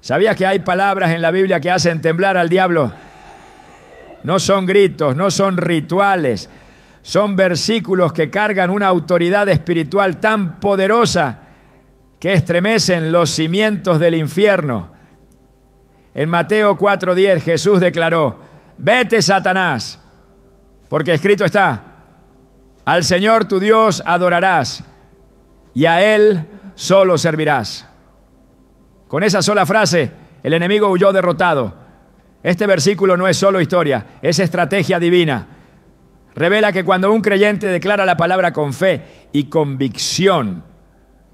¿Sabías que hay palabras en la Biblia que hacen temblar al diablo? No son gritos, no son rituales, son versículos que cargan una autoridad espiritual tan poderosa que estremecen los cimientos del infierno. En Mateo 4:10 Jesús declaró: vete, Satanás, porque escrito está: al Señor tu Dios adorarás y a Él solo servirás. Con esa sola frase, el enemigo huyó derrotado. Este versículo no es solo historia, es estrategia divina. Revela que cuando un creyente declara la palabra con fe y convicción,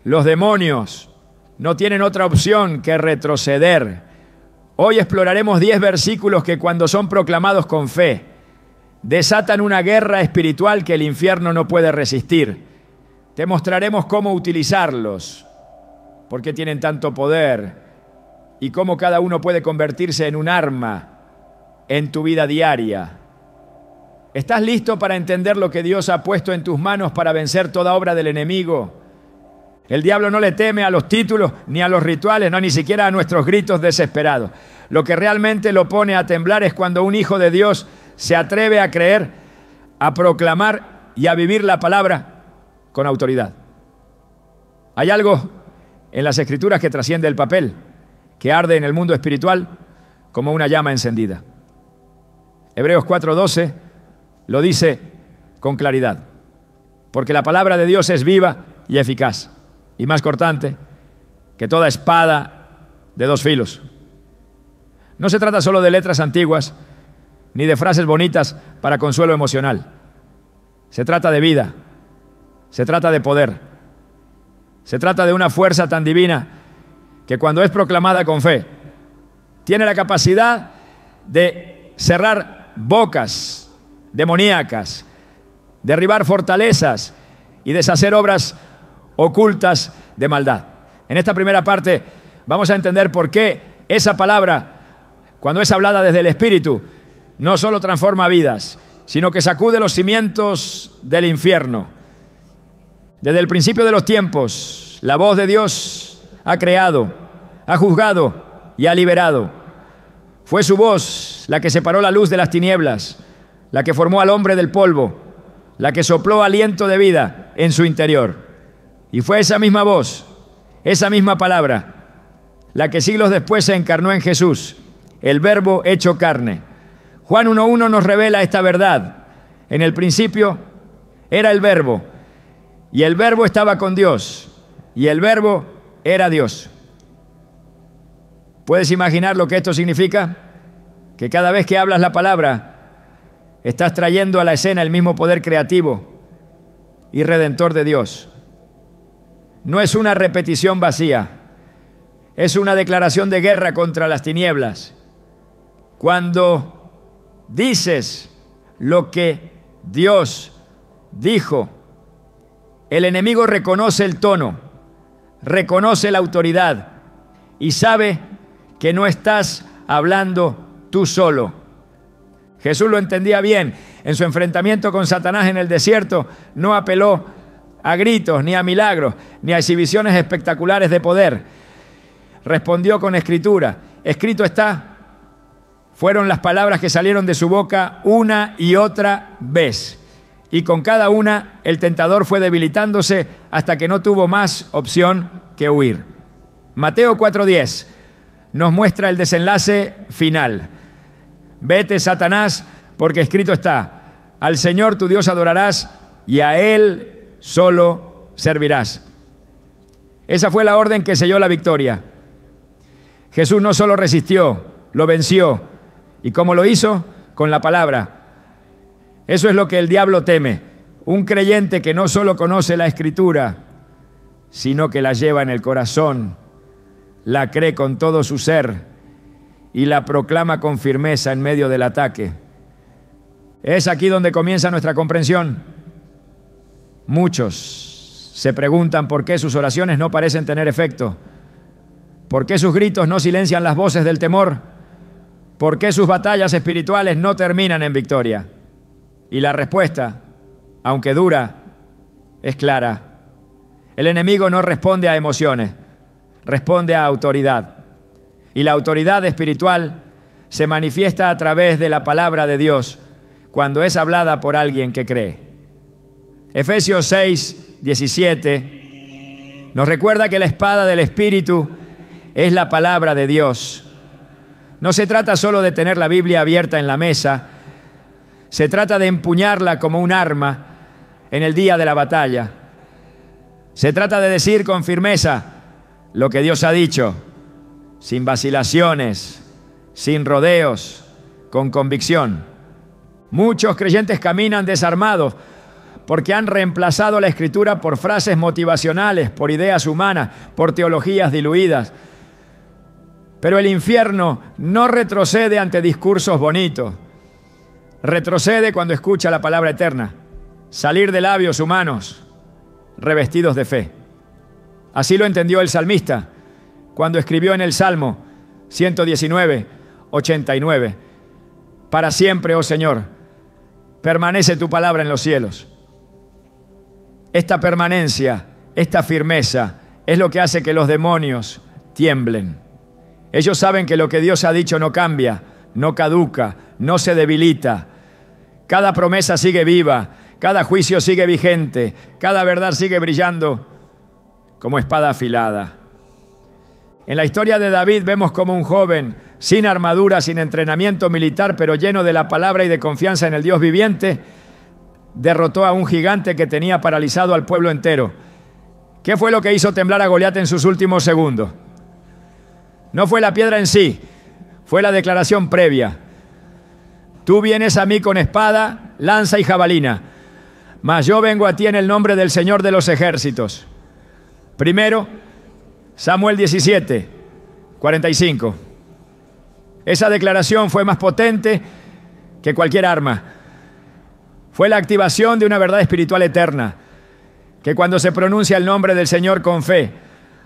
los demonios no tienen otra opción que retroceder. Hoy exploraremos 10 versículos que, cuando son proclamados con fe, desatan una guerra espiritual que el infierno no puede resistir. Te mostraremos cómo utilizarlos, por qué tienen tanto poder y cómo cada uno puede convertirse en un arma en tu vida diaria. ¿Estás listo para entender lo que Dios ha puesto en tus manos para vencer toda obra del enemigo? El diablo no le teme a los títulos ni a los rituales, no, ni siquiera a nuestros gritos desesperados. Lo que realmente lo pone a temblar es cuando un hijo de Dios se atreve a creer, a proclamar y a vivir la palabra con autoridad. Hay algo en las Escrituras que trasciende el papel, que arde en el mundo espiritual como una llama encendida. Hebreos 4:12 lo dice con claridad: porque la palabra de Dios es viva y eficaz, y más cortante que toda espada de 2 filos. No se trata solo de letras antiguas, ni de frases bonitas para consuelo emocional. Se trata de vida, se trata de poder, se trata de una fuerza tan divina que, cuando es proclamada con fe, tiene la capacidad de cerrar bocas demoníacas, derribar fortalezas y deshacer obras ocultas de maldad. En esta primera parte vamos a entender por qué esa palabra, cuando es hablada desde el Espíritu, no solo transforma vidas, sino que sacude los cimientos del infierno. Desde el principio de los tiempos, la voz de Dios ha creado, ha juzgado y ha liberado. Fue su voz la que separó la luz de las tinieblas, la que formó al hombre del polvo, la que sopló aliento de vida en su interior. Y fue esa misma voz, esa misma palabra, la que siglos después se encarnó en Jesús, el Verbo hecho carne. Juan 1:1 nos revela esta verdad. En el principio era el Verbo, y el Verbo estaba con Dios, y el Verbo era Dios. ¿Puedes imaginar lo que esto significa? Que cada vez que hablas la palabra, estás trayendo a la escena el mismo poder creativo y redentor de Dios. No es una repetición vacía, es una declaración de guerra contra las tinieblas. Cuando dices lo que Dios dijo, el enemigo reconoce el tono, reconoce la autoridad y sabe que no estás hablando tú solo. Jesús lo entendía bien. En su enfrentamiento con Satanás en el desierto, no apeló a gritos, ni a milagros, ni a exhibiciones espectaculares de poder. Respondió con escritura. Escrito está. Fueron las palabras que salieron de su boca una y otra vez. Y con cada una, el tentador fue debilitándose hasta que no tuvo más opción que huir. Mateo 4:10 nos muestra el desenlace final. Vete, Satanás, porque escrito está: al Señor tu Dios adorarás y a Él solo servirás. Esa fue la orden que selló la victoria. Jesús no solo resistió, lo venció. ¿Y cómo lo hizo? Con la palabra. Eso es lo que el diablo teme. Un creyente que no solo conoce la Escritura, sino que la lleva en el corazón, la cree con todo su ser y la proclama con firmeza en medio del ataque. Es aquí donde comienza nuestra comprensión. Muchos se preguntan por qué sus oraciones no parecen tener efecto, por qué sus gritos no silencian las voces del temor, por qué sus batallas espirituales no terminan en victoria. Y la respuesta, aunque dura, es clara. El enemigo no responde a emociones, responde a autoridad. Y la autoridad espiritual se manifiesta a través de la palabra de Dios cuando es hablada por alguien que cree. Efesios 6, 17 nos recuerda que la espada del Espíritu es la palabra de Dios. No se trata solo de tener la Biblia abierta en la mesa, se trata de empuñarla como un arma en el día de la batalla. Se trata de decir con firmeza lo que Dios ha dicho, sin vacilaciones, sin rodeos, con convicción. Muchos creyentes caminan desarmados porque han reemplazado la Escritura por frases motivacionales, por ideas humanas, por teologías diluidas. Pero el infierno no retrocede ante discursos bonitos. Retrocede cuando escucha la palabra eterna salir de labios humanos revestidos de fe. Así lo entendió el salmista cuando escribió en el Salmo 119, 89. Para siempre, oh Señor, permanece tu palabra en los cielos. Esta permanencia, esta firmeza, es lo que hace que los demonios tiemblen. Ellos saben que lo que Dios ha dicho no cambia, no caduca, no se debilita. Cada promesa sigue viva, cada juicio sigue vigente, cada verdad sigue brillando como espada afilada. En la historia de David vemos como un joven sin armadura, sin entrenamiento militar, pero lleno de la palabra y de confianza en el Dios viviente, derrotó a un gigante que tenía paralizado al pueblo entero. ¿Qué fue lo que hizo temblar a Goliat en sus últimos segundos? No fue la piedra en sí, fue la declaración previa. Tú vienes a mí con espada, lanza y jabalina, mas yo vengo a ti en el nombre del Señor de los ejércitos. Primero, Samuel 17, 45. Esa declaración fue más potente que cualquier arma. Fue la activación de una verdad espiritual eterna, que cuando se pronuncia el nombre del Señor con fe,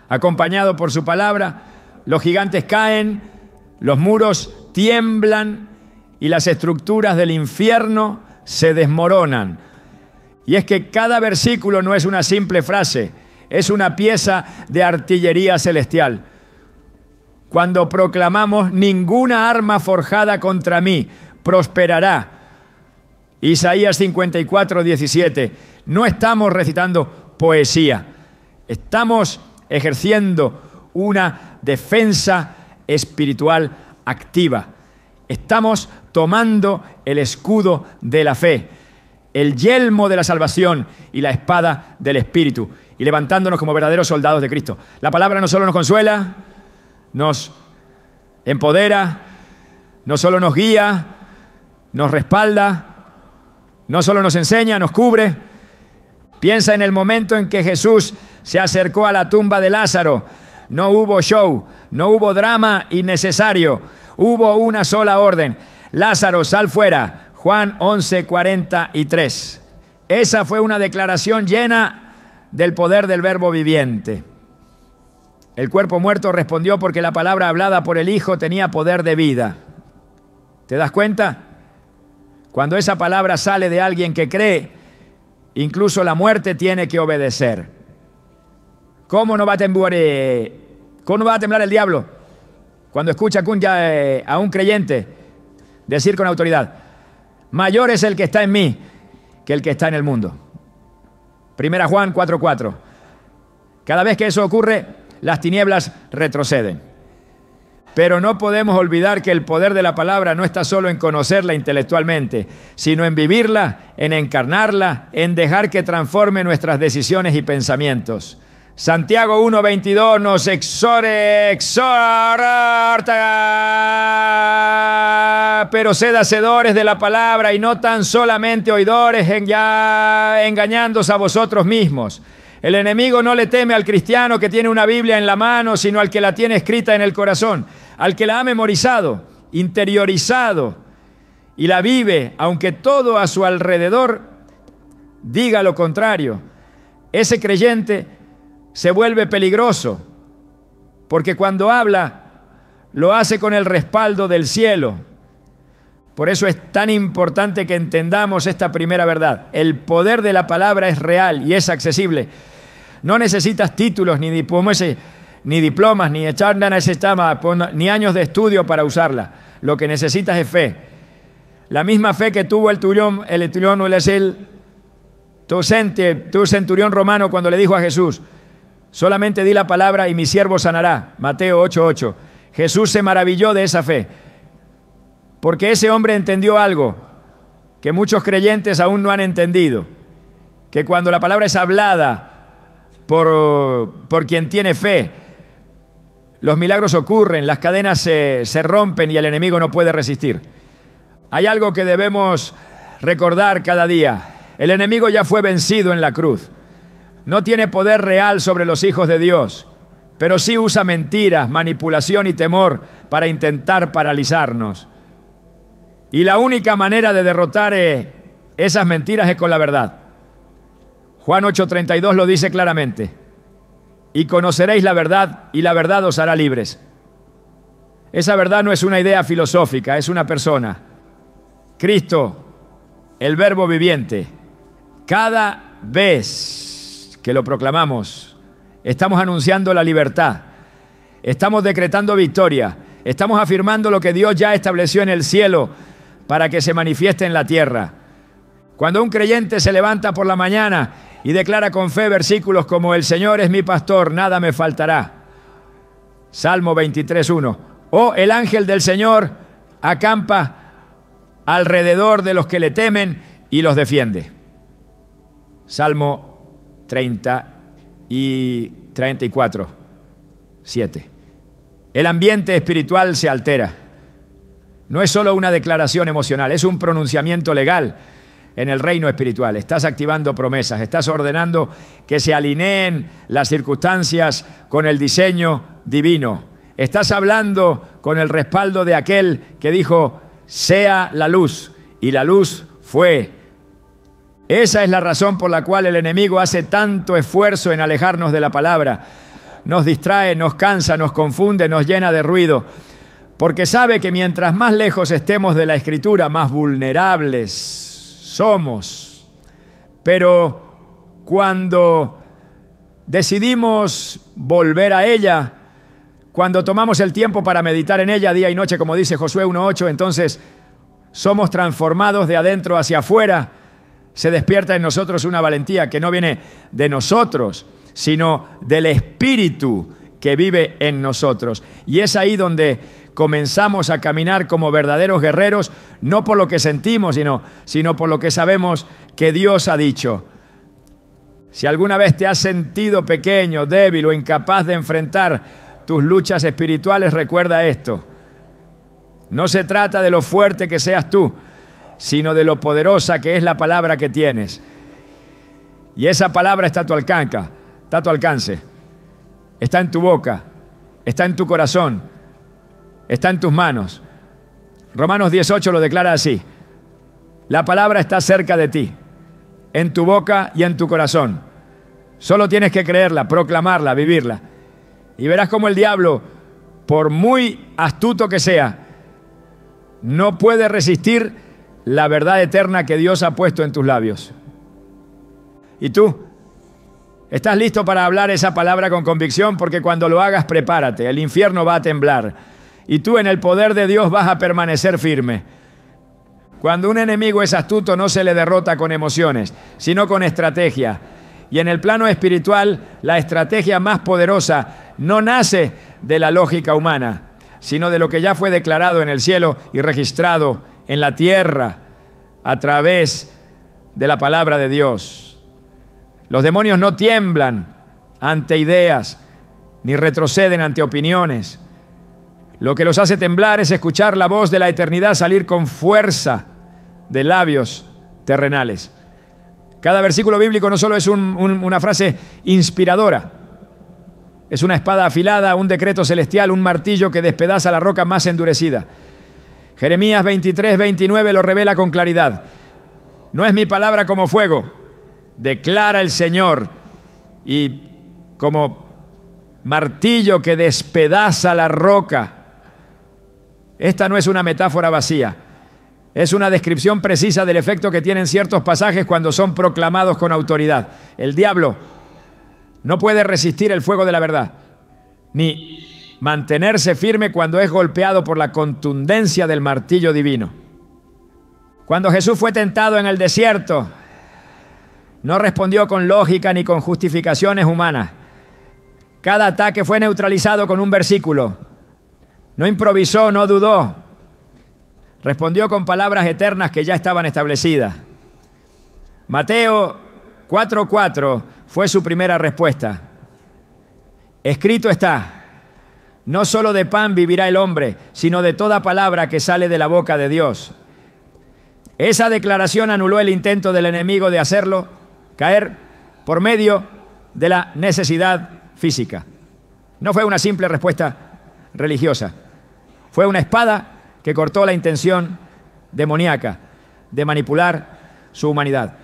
acompañado por su palabra, los gigantes caen, los muros tiemblan y las estructuras del infierno se desmoronan. Y es que cada versículo no es una simple frase, es una pieza de artillería celestial. Cuando proclamamos ninguna arma forjada contra mí prosperará, Isaías 54, 17, no estamos recitando poesía, estamos ejerciendo una defensa espiritual activa. Estamos tomando el escudo de la fe, el yelmo de la salvación y la espada del Espíritu, y levantándonos como verdaderos soldados de Cristo. La palabra no solo nos consuela, nos empodera, no solo nos guía, nos respalda, no solo nos enseña, nos cubre. Piensa en el momento en que Jesús se acercó a la tumba de Lázaro. No hubo show, no hubo drama innecesario, hubo una sola orden: Lázaro, sal fuera. Juan 11, 43. Esa fue una declaración llena del poder del Verbo viviente. El cuerpo muerto respondió porque la palabra hablada por el Hijo tenía poder de vida. ¿Te das cuenta? Cuando esa palabra sale de alguien que cree, incluso la muerte tiene que obedecer. ¿Cómo no va a temblar el diablo cuando escucha a un creyente decir con autoridad: mayor es el que está en mí que el que está en el mundo? Primera Juan 4:4. Cada vez que eso ocurre, las tinieblas retroceden. Pero no podemos olvidar que el poder de la palabra no está solo en conocerla intelectualmente, sino en vivirla, en encarnarla, en dejar que transforme nuestras decisiones y pensamientos. Santiago 1:22 nos exhorta, pero sed hacedores de la palabra y no tan solamente oidores, engañándoos a vosotros mismos. El enemigo no le teme al cristiano que tiene una Biblia en la mano, sino al que la tiene escrita en el corazón, al que la ha memorizado, interiorizado y la vive, aunque todo a su alrededor diga lo contrario. Ese creyente se vuelve peligroso, porque cuando habla, lo hace con el respaldo del cielo. Por eso es tan importante que entendamos esta primera verdad. El poder de la palabra es real y es accesible. No necesitas títulos ni diplomas. ni diplomas, ni ni años de estudio para usarla. Lo que necesitas es fe. La misma fe que tuvo el centurión romano cuando le dijo a Jesús: solamente di la palabra y mi siervo sanará. Mateo 8:8. Jesús se maravilló de esa fe, porque ese hombre entendió algo que muchos creyentes aún no han entendido, que cuando la palabra es hablada por quien tiene fe, los milagros ocurren, las cadenas se rompen y el enemigo no puede resistir. Hay algo que debemos recordar cada día: el enemigo ya fue vencido en la cruz. No tiene poder real sobre los hijos de Dios, pero sí usa mentiras, manipulación y temor para intentar paralizarnos. Y la única manera de derrotar esas mentiras es con la verdad. Juan 8:32 lo dice claramente: y conoceréis la verdad, y la verdad os hará libres. Esa verdad no es una idea filosófica, es una persona. Cristo, el Verbo viviente. Cada vez que lo proclamamos, estamos anunciando la libertad, estamos decretando victoria, estamos afirmando lo que Dios ya estableció en el cielo para que se manifieste en la tierra. Cuando un creyente se levanta por la mañana y declara con fe versículos como: el Señor es mi pastor, nada me faltará. Salmo 23:1. O el ángel del Señor acampa alrededor de los que le temen y los defiende. Salmo 30 y 34:7. El ambiente espiritual se altera. No es solo una declaración emocional, es un pronunciamiento legal en el reino espiritual. Estás activando promesas, estás ordenando que se alineen las circunstancias con el diseño divino. Estás hablando con el respaldo de aquel que dijo: sea la luz, y la luz fue. Esa es la razón por la cual el enemigo hace tanto esfuerzo en alejarnos de la palabra. Nos distrae, nos cansa, nos confunde, nos llena de ruido, porque sabe que mientras más lejos estemos de la Escritura, más vulnerables somos. Pero cuando decidimos volver a ella, cuando tomamos el tiempo para meditar en ella día y noche, como dice Josué 1:8, entonces somos transformados de adentro hacia afuera. Se despierta en nosotros una valentía que no viene de nosotros, sino del Espíritu que vive en nosotros. Y es ahí donde comenzamos a caminar como verdaderos guerreros, no por lo que sentimos, sino por lo que sabemos que Dios ha dicho. Si alguna vez te has sentido pequeño, débil o incapaz de enfrentar tus luchas espirituales, recuerda esto: no se trata de lo fuerte que seas tú, sino de lo poderosa que es la palabra que tienes. Y esa palabra está a tu alcance, está en tu boca, está en tu corazón, está en tus manos. Romanos 18 lo declara así: la palabra está cerca de ti, en tu boca y en tu corazón. Solo tienes que creerla, proclamarla, vivirla. Y verás cómo el diablo, por muy astuto que sea, no puede resistir la verdad eterna que Dios ha puesto en tus labios. ¿Y tú? ¿Estás listo para hablar esa palabra con convicción? Porque cuando lo hagas, prepárate. El infierno va a temblar. Y tú, en el poder de Dios, vas a permanecer firme. Cuando un enemigo es astuto, no se le derrota con emociones, sino con estrategia. Y en el plano espiritual, la estrategia más poderosa no nace de la lógica humana, sino de lo que ya fue declarado en el cielo y registrado en la tierra a través de la palabra de Dios. Los demonios no tiemblan ante ideas, ni retroceden ante opiniones. Lo que los hace temblar es escuchar la voz de la eternidad salir con fuerza de labios terrenales. Cada versículo bíblico no solo es una frase inspiradora, es una espada afilada, un decreto celestial, un martillo que despedaza la roca más endurecida. Jeremías 23:29 lo revela con claridad. No es mi palabra como fuego, declara el Señor, y como martillo que despedaza la roca. Esta no es una metáfora vacía, es una descripción precisa del efecto que tienen ciertos pasajes cuando son proclamados con autoridad. El diablo no puede resistir el fuego de la verdad. ni mantenerse firme cuando es golpeado por la contundencia del martillo divino. Cuando Jesús fue tentado en el desierto, no respondió con lógica ni con justificaciones humanas. Cada ataque fue neutralizado con un versículo. No improvisó, no dudó. Respondió con palabras eternas que ya estaban establecidas. Mateo 4:4 fue su primera respuesta. Escrito está: no solo de pan vivirá el hombre, sino de toda palabra que sale de la boca de Dios. Esa declaración anuló el intento del enemigo de hacerlo caer por medio de la necesidad física. No fue una simple respuesta religiosa. Fue una espada que cortó la intención demoníaca de manipular su humanidad.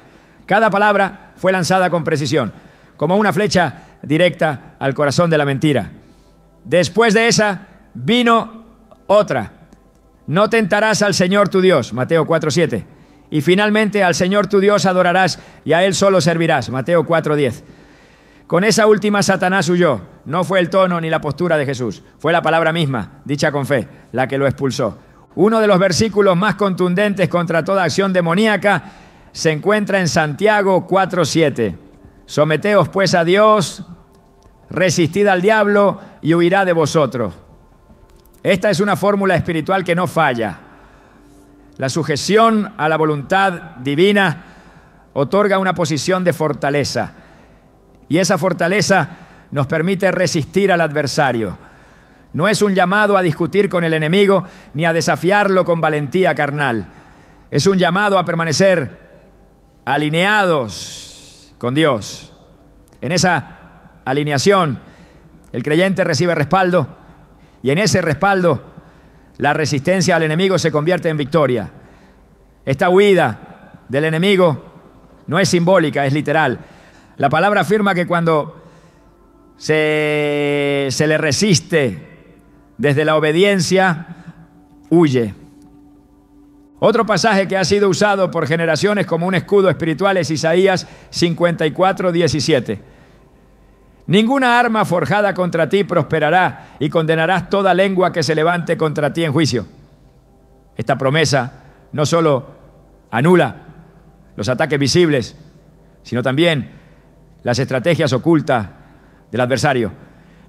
Cada palabra fue lanzada con precisión, como una flecha directa al corazón de la mentira. Después de esa vino otra. No tentarás al Señor tu Dios, Mateo 4:7. Y finalmente al Señor tu Dios adorarás y a Él solo servirás, Mateo 4:10. Con esa última Satanás huyó. No fue el tono ni la postura de Jesús. Fue la palabra misma, dicha con fe, la que lo expulsó. Uno de los versículos más contundentes contra toda acción demoníaca se encuentra en Santiago 4:7. Someteos pues a Dios, resistid al diablo y huirá de vosotros. Esta es una fórmula espiritual que no falla. La sujeción a la voluntad divina otorga una posición de fortaleza. Y esa fortaleza nos permite resistir al adversario. No es un llamado a discutir con el enemigo ni a desafiarlo con valentía carnal. Es un llamado a permanecer alineados con Dios. En esa alineación, el creyente recibe respaldo y en ese respaldo, la resistencia al enemigo se convierte en victoria. Esta huida del enemigo no es simbólica, es literal. La palabra afirma que cuando se le resiste desde la obediencia, huye. Otro pasaje que ha sido usado por generaciones como un escudo espiritual es Isaías 54:17. Ninguna arma forjada contra ti prosperará y condenarás toda lengua que se levante contra ti en juicio. Esta promesa no solo anula los ataques visibles, sino también las estrategias ocultas del adversario.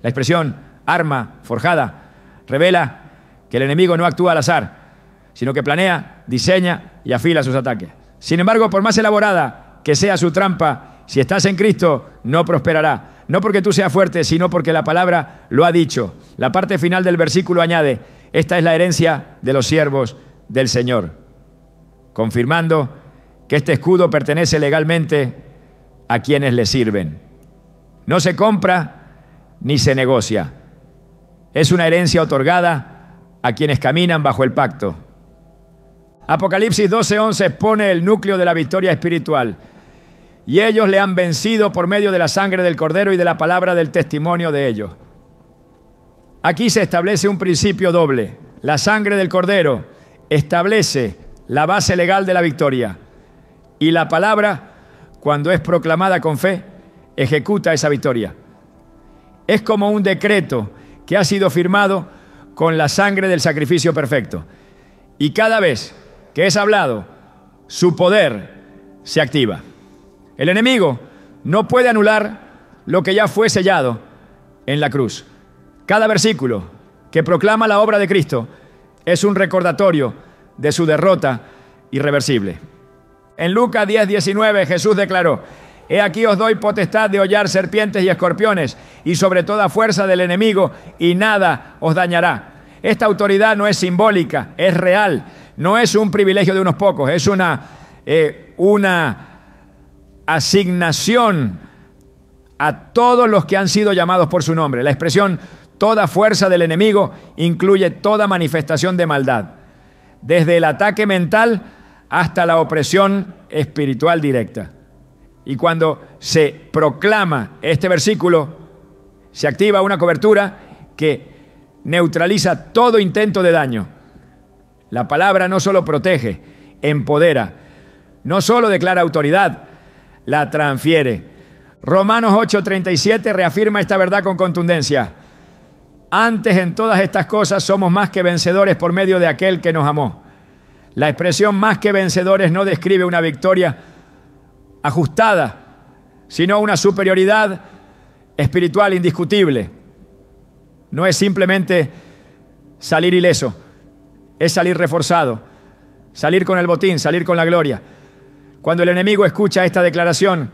La expresión arma forjada revela que el enemigo no actúa al azar, sino que planea, diseña y afila sus ataques. Sin embargo, por más elaborada que sea su trampa, si estás en Cristo, no prosperará. No porque tú seas fuerte, sino porque la palabra lo ha dicho. La parte final del versículo añade: esta es la herencia de los siervos del Señor, confirmando que este escudo pertenece legalmente a quienes le sirven. No se compra ni se negocia. Es una herencia otorgada a quienes caminan bajo el pacto. Apocalipsis 12:11 pone el núcleo de la victoria espiritual. Y ellos le han vencido por medio de la sangre del Cordero y de la palabra del testimonio de ellos. Aquí se establece un principio doble. La sangre del Cordero establece la base legal de la victoria. Y la palabra, cuando es proclamada con fe, ejecuta esa victoria. Es como un decreto que ha sido firmado con la sangre del sacrificio perfecto. Y cada vez que es hablado, su poder se activa. El enemigo no puede anular lo que ya fue sellado en la cruz. Cada versículo que proclama la obra de Cristo es un recordatorio de su derrota irreversible. En Lucas 10:19 Jesús declaró: he aquí os doy potestad de hollar serpientes y escorpiones y sobre toda fuerza del enemigo y nada os dañará. Esta autoridad no es simbólica, es real. No es un privilegio de unos pocos, es una asignación a todos los que han sido llamados por su nombre. La expresión toda fuerza del enemigo incluye toda manifestación de maldad, desde el ataque mental hasta la opresión espiritual directa. Y cuando se proclama este versículo, se activa una cobertura que neutraliza todo intento de daño. La palabra no solo protege, empodera, no solo declara autoridad, la transfiere. Romanos 8:37 reafirma esta verdad con contundencia. Antes en todas estas cosas somos más que vencedores por medio de aquel que nos amó. La expresión más que vencedores no describe una victoria ajustada, sino una superioridad espiritual indiscutible. No es simplemente salir ileso, es salir reforzado, salir con el botín, salir con la gloria. Cuando el enemigo escucha esta declaración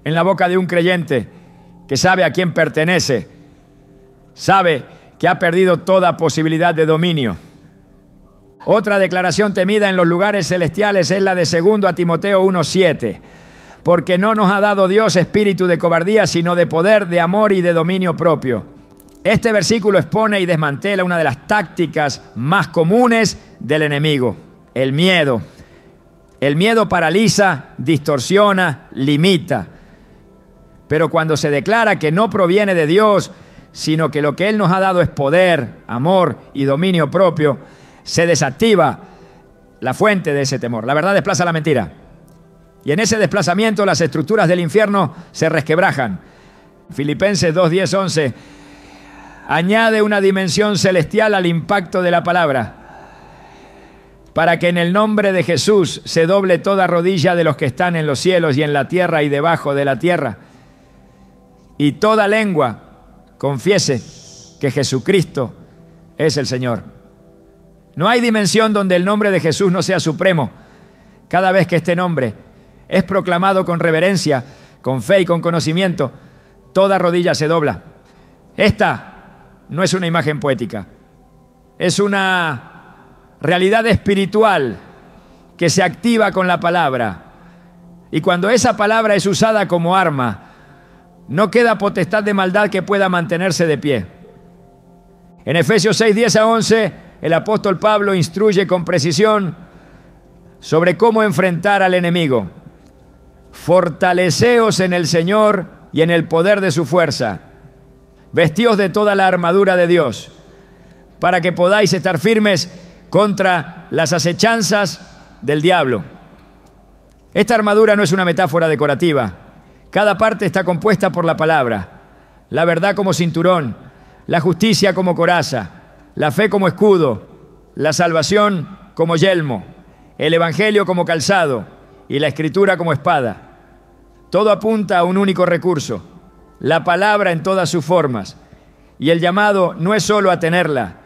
en la boca de un creyente que sabe a quién pertenece, sabe que ha perdido toda posibilidad de dominio. Otra declaración temida en los lugares celestiales es la de 2 Timoteo 1:7. Porque no nos ha dado Dios espíritu de cobardía, sino de poder, de amor y de dominio propio. Este versículo expone y desmantela una de las tácticas más comunes del enemigo: el miedo. El miedo paraliza, distorsiona, limita. Pero cuando se declara que no proviene de Dios, sino que lo que Él nos ha dado es poder, amor y dominio propio, se desactiva la fuente de ese temor. La verdad desplaza la mentira. Y en ese desplazamiento las estructuras del infierno se resquebrajan. Filipenses 2, 10, 11 añade una dimensión celestial al impacto de la palabra, para que en el nombre de Jesús se doble toda rodilla de los que están en los cielos y en la tierra y debajo de la tierra, y toda lengua confiese que Jesucristo es el Señor. No hay dimensión donde el nombre de Jesús no sea supremo. Cada vez que este nombre es proclamado con reverencia, con fe y con conocimiento, toda rodilla se dobla. Esta no es una imagen poética, es una realidad espiritual que se activa con la palabra. Y cuando esa palabra es usada como arma, no queda potestad de maldad que pueda mantenerse de pie. En Efesios 6, 10 a 11, el apóstol Pablo instruye con precisión sobre cómo enfrentar al enemigo. Fortaleceos en el Señor y en el poder de su fuerza. Vestíos de toda la armadura de Dios, para que podáis estar firmes contra las acechanzas del diablo. Esta armadura no es una metáfora decorativa. Cada parte está compuesta por la palabra: la verdad como cinturón, la justicia como coraza, la fe como escudo, la salvación como yelmo, el evangelio como calzado y la escritura como espada. Todo apunta a un único recurso: la palabra en todas sus formas. Y el llamado no es solo a tenerla,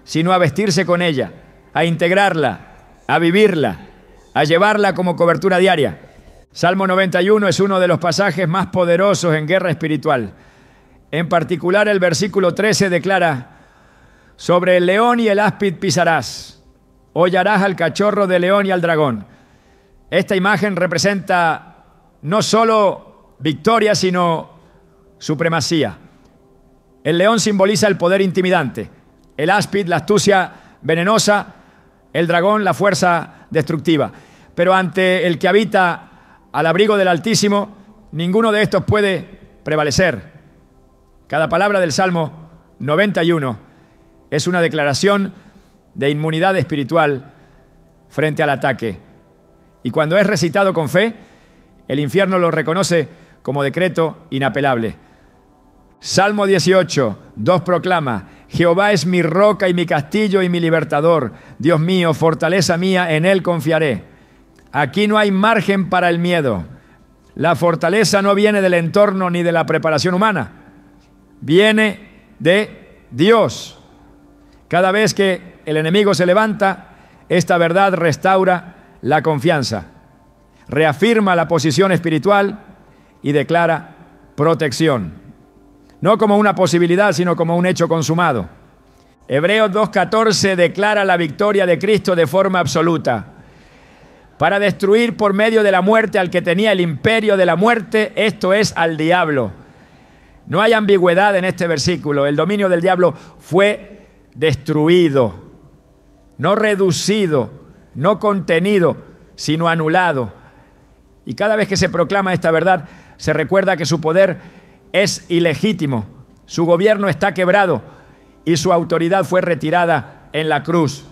sino a vestirse con ella, a integrarla, a vivirla, a llevarla como cobertura diaria. Salmo 91 es uno de los pasajes más poderosos en guerra espiritual. En particular, el versículo 13 declara: sobre el león y el áspid pisarás, hollarás al cachorro de león y al dragón. Esta imagen representa no solo victoria, sino supremacía. El león simboliza el poder intimidante, el áspid la astucia venenosa, el dragón la fuerza destructiva. Pero ante el que habita al abrigo del Altísimo, ninguno de estos puede prevalecer. Cada palabra del Salmo 91 es una declaración de inmunidad espiritual frente al ataque. Y cuando es recitado con fe, el infierno lo reconoce como decreto inapelable. Salmo 18, 2 proclama: Jehová es mi roca y mi castillo y mi libertador. Dios mío, fortaleza mía, en él confiaré. Aquí no hay margen para el miedo. La fortaleza no viene del entorno ni de la preparación humana. Viene de Dios. Cada vez que el enemigo se levanta, esta verdad restaura la confianza, reafirma la posición espiritual y declara protección. No como una posibilidad, sino como un hecho consumado. Hebreos 2:14 declara la victoria de Cristo de forma absoluta, para destruir por medio de la muerte al que tenía el imperio de la muerte, esto es, al diablo. No hay ambigüedad en este versículo. El dominio del diablo fue destruido, no reducido, no contenido, sino anulado. Y cada vez que se proclama esta verdad, se recuerda que su poder es ilegítimo, su gobierno está quebrado y su autoridad fue retirada en la cruz.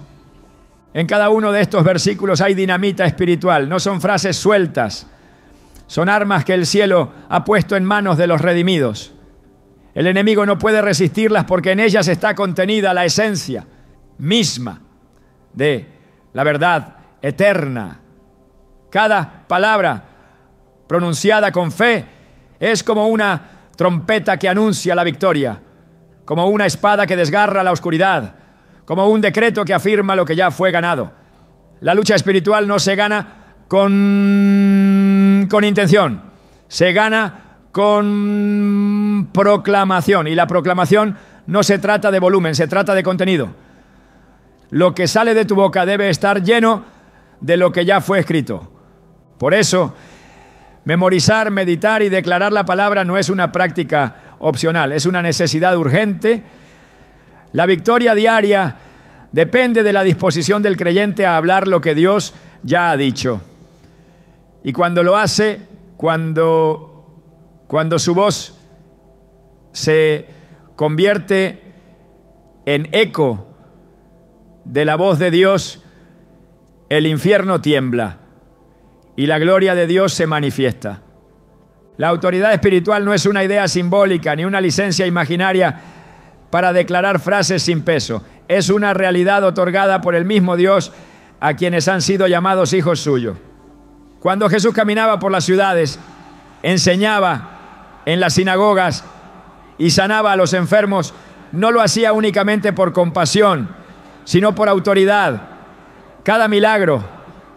En cada uno de estos versículos hay dinamita espiritual, no son frases sueltas, son armas que el cielo ha puesto en manos de los redimidos. El enemigo no puede resistirlas porque en ellas está contenida la esencia misma de la verdad eterna. Cada palabra pronunciada con fe es como una trompeta que anuncia la victoria, como una espada que desgarra la oscuridad, como un decreto que afirma lo que ya fue ganado. La lucha espiritual no se gana con intención, se gana con proclamación. Y la proclamación no se trata de volumen, se trata de contenido. Lo que sale de tu boca debe estar lleno de lo que ya fue escrito. Por eso, memorizar, meditar y declarar la palabra no es una práctica opcional, es una necesidad urgente. La victoria diaria depende de la disposición del creyente a hablar lo que Dios ya ha dicho. Y cuando lo hace, cuando su voz se convierte en eco de la voz de Dios, el infierno tiembla y la gloria de Dios se manifiesta. La autoridad espiritual no es una idea simbólica ni una licencia imaginaria para declarar frases sin peso. Es una realidad otorgada por el mismo Dios a quienes han sido llamados hijos suyos. Cuando Jesús caminaba por las ciudades, enseñaba en las sinagogas y sanaba a los enfermos, no lo hacía únicamente por compasión, sino por autoridad. Cada milagro,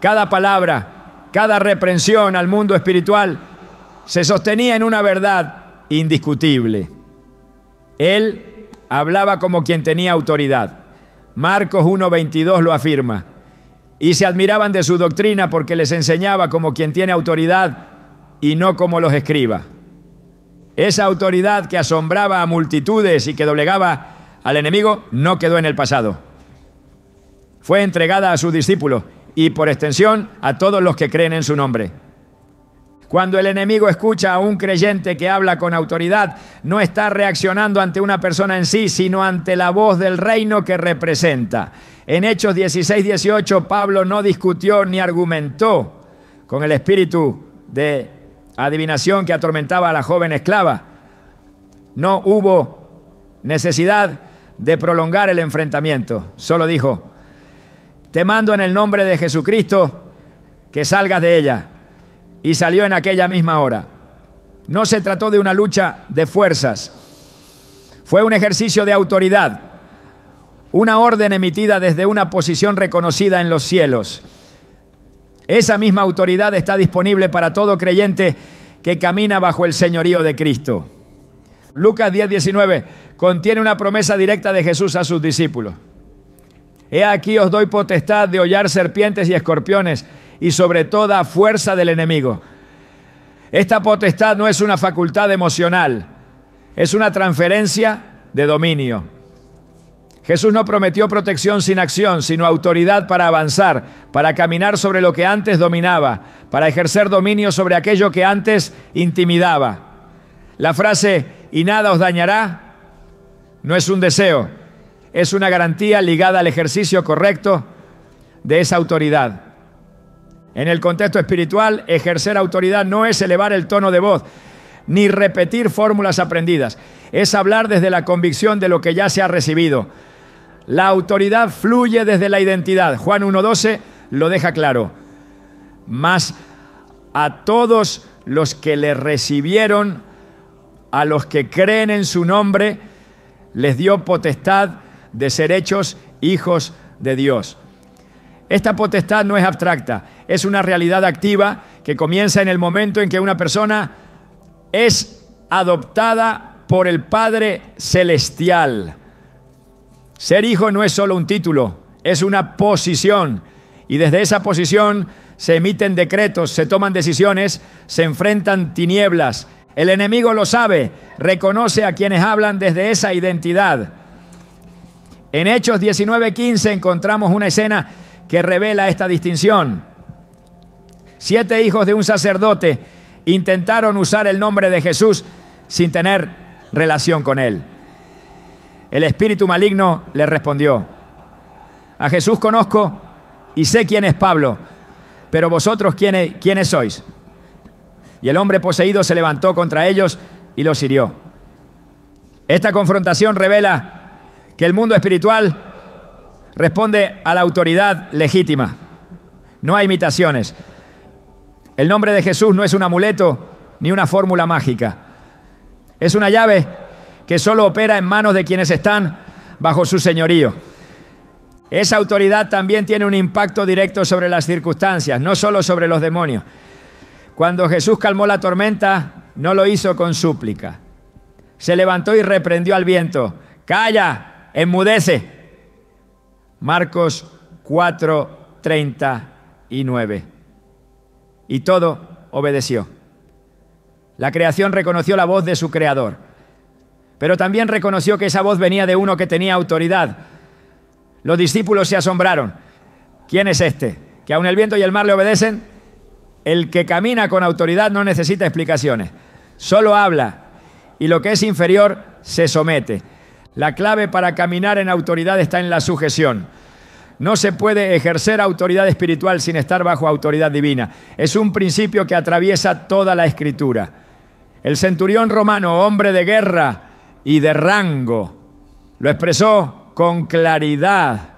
cada palabra, cada reprensión al mundo espiritual se sostenía en una verdad indiscutible. Él hablaba como quien tenía autoridad. Marcos 1:22 lo afirma. Y se admiraban de su doctrina porque les enseñaba como quien tiene autoridad y no como los escribas. Esa autoridad que asombraba a multitudes y que doblegaba al enemigo no quedó en el pasado. Fue entregada a sus discípulos y por extensión a todos los que creen en su nombre. Cuando el enemigo escucha a un creyente que habla con autoridad, no está reaccionando ante una persona en sí, sino ante la voz del reino que representa. En Hechos 16-18, Pablo no discutió ni argumentó con el espíritu de adivinación que atormentaba a la joven esclava. No hubo necesidad de prolongar el enfrentamiento. Solo dijo: te mando en el nombre de Jesucristo que salgas de ella. Y salió en aquella misma hora. No se trató de una lucha de fuerzas. Fue un ejercicio de autoridad. Una orden emitida desde una posición reconocida en los cielos. Esa misma autoridad está disponible para todo creyente que camina bajo el señorío de Cristo. Lucas 10:19 contiene una promesa directa de Jesús a sus discípulos. He aquí os doy potestad de hollar serpientes y escorpiones y sobre toda fuerza del enemigo. Esta potestad no es una facultad emocional, es una transferencia de dominio. Jesús no prometió protección sin acción, sino autoridad para avanzar, para caminar sobre lo que antes dominaba, para ejercer dominio sobre aquello que antes intimidaba. La frase "y nada os dañará" no es un deseo, es una garantía ligada al ejercicio correcto de esa autoridad. En el contexto espiritual, ejercer autoridad no es elevar el tono de voz, ni repetir fórmulas aprendidas. Es hablar desde la convicción de lo que ya se ha recibido. La autoridad fluye desde la identidad. Juan 1:12 lo deja claro. Mas a todos los que le recibieron, a los que creen en su nombre, les dio potestad de ser hechos hijos de Dios. Esta potestad no es abstracta, es una realidad activa que comienza en el momento en que una persona es adoptada por el Padre Celestial. Ser hijo no es solo un título, es una posición. Y desde esa posición se emiten decretos, se toman decisiones, se enfrentan tinieblas. El enemigo lo sabe, reconoce a quienes hablan desde esa identidad. En Hechos 19:15 encontramos una escena que revela esta distinción. 7 hijos de un sacerdote intentaron usar el nombre de Jesús sin tener relación con él. El espíritu maligno le respondió: a Jesús conozco y sé quién es Pablo, pero vosotros ¿quiénes sois? Y el hombre poseído se levantó contra ellos y los hirió. Esta confrontación revela que el mundo espiritual responde a la autoridad legítima. No hay imitaciones. El nombre de Jesús no es un amuleto ni una fórmula mágica. Es una llave que solo opera en manos de quienes están bajo su señorío. Esa autoridad también tiene un impacto directo sobre las circunstancias, no solo sobre los demonios. Cuando Jesús calmó la tormenta, no lo hizo con súplica. Se levantó y reprendió al viento. ¡Calla! ¡Enmudece! Marcos 4:39. Y todo obedeció. La creación reconoció la voz de su creador, pero también reconoció que esa voz venía de uno que tenía autoridad. Los discípulos se asombraron. ¿Quién es este? ¿Que aun el viento y el mar le obedecen? El que camina con autoridad no necesita explicaciones. Solo habla y lo que es inferior se somete. La clave para caminar en autoridad está en la sujeción. No se puede ejercer autoridad espiritual sin estar bajo autoridad divina. Es un principio que atraviesa toda la Escritura. El centurión romano, hombre de guerra y de rango, lo expresó con claridad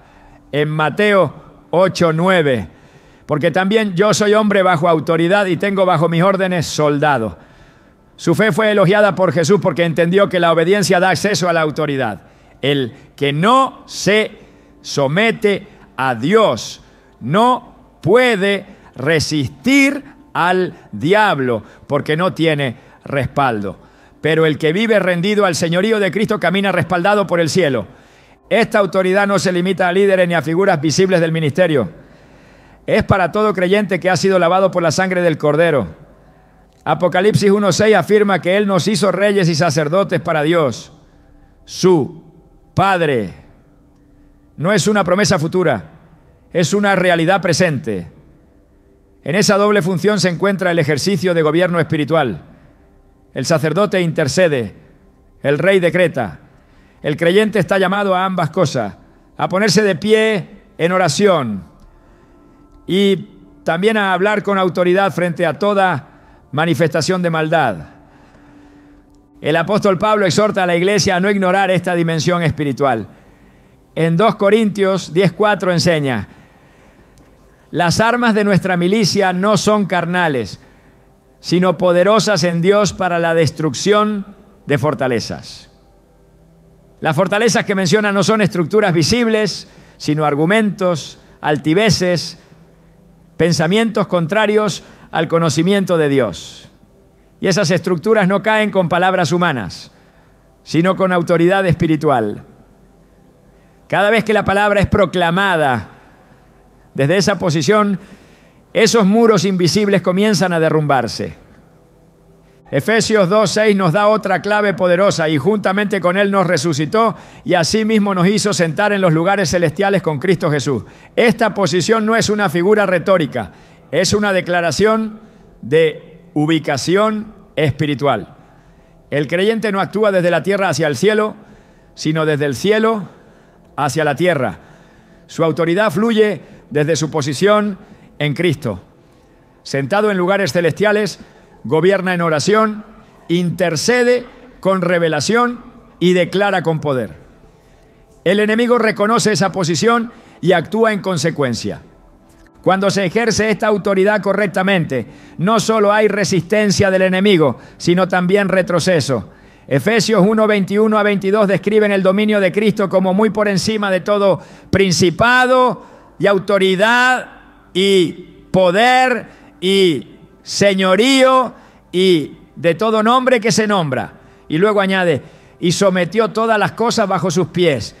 en Mateo 8:9. Porque también yo soy hombre bajo autoridad y tengo bajo mis órdenes soldados. Su fe fue elogiada por Jesús porque entendió que la obediencia da acceso a la autoridad. El que no se somete a Dios no puede resistir al diablo porque no tiene respaldo. Pero el que vive rendido al señorío de Cristo camina respaldado por el cielo. Esta autoridad no se limita a líderes ni a figuras visibles del ministerio. Es para todo creyente que ha sido lavado por la sangre del Cordero. Apocalipsis 1:6 afirma que Él nos hizo reyes y sacerdotes para Dios, su Padre. No es una promesa futura, es una realidad presente. En esa doble función se encuentra el ejercicio de gobierno espiritual. El sacerdote intercede, el rey decreta. El creyente está llamado a ambas cosas, a ponerse de pie en oración y también a hablar con autoridad frente a toda manifestación de maldad. El apóstol Pablo exhorta a la iglesia a no ignorar esta dimensión espiritual. En 2 Corintios 10:4 enseña: las armas de nuestra milicia no son carnales, sino poderosas en Dios para la destrucción de fortalezas. Las fortalezas que menciona no son estructuras visibles, sino argumentos, altiveces, pensamientos contrarios al conocimiento de Dios. Y esas estructuras no caen con palabras humanas, sino con autoridad espiritual. Cada vez que la palabra es proclamada desde esa posición, esos muros invisibles comienzan a derrumbarse. Efesios 2:6 nos da otra clave poderosa: y juntamente con Él nos resucitó y asimismo nos hizo sentar en los lugares celestiales con Cristo Jesús. Esta posición no es una figura retórica, es una declaración de ubicación espiritual. El creyente no actúa desde la tierra hacia el cielo, sino desde el cielo hacia la tierra. Su autoridad fluye desde su posición en Cristo. Sentado en lugares celestiales, gobierna en oración, intercede con revelación y declara con poder. El enemigo reconoce esa posición y actúa en consecuencia. Cuando se ejerce esta autoridad correctamente, no solo hay resistencia del enemigo, sino también retroceso. Efesios 1:21-22 describen el dominio de Cristo como muy por encima de todo principado y autoridad y poder y señorío y de todo nombre que se nombra. Y luego añade: y sometió todas las cosas bajo sus pies.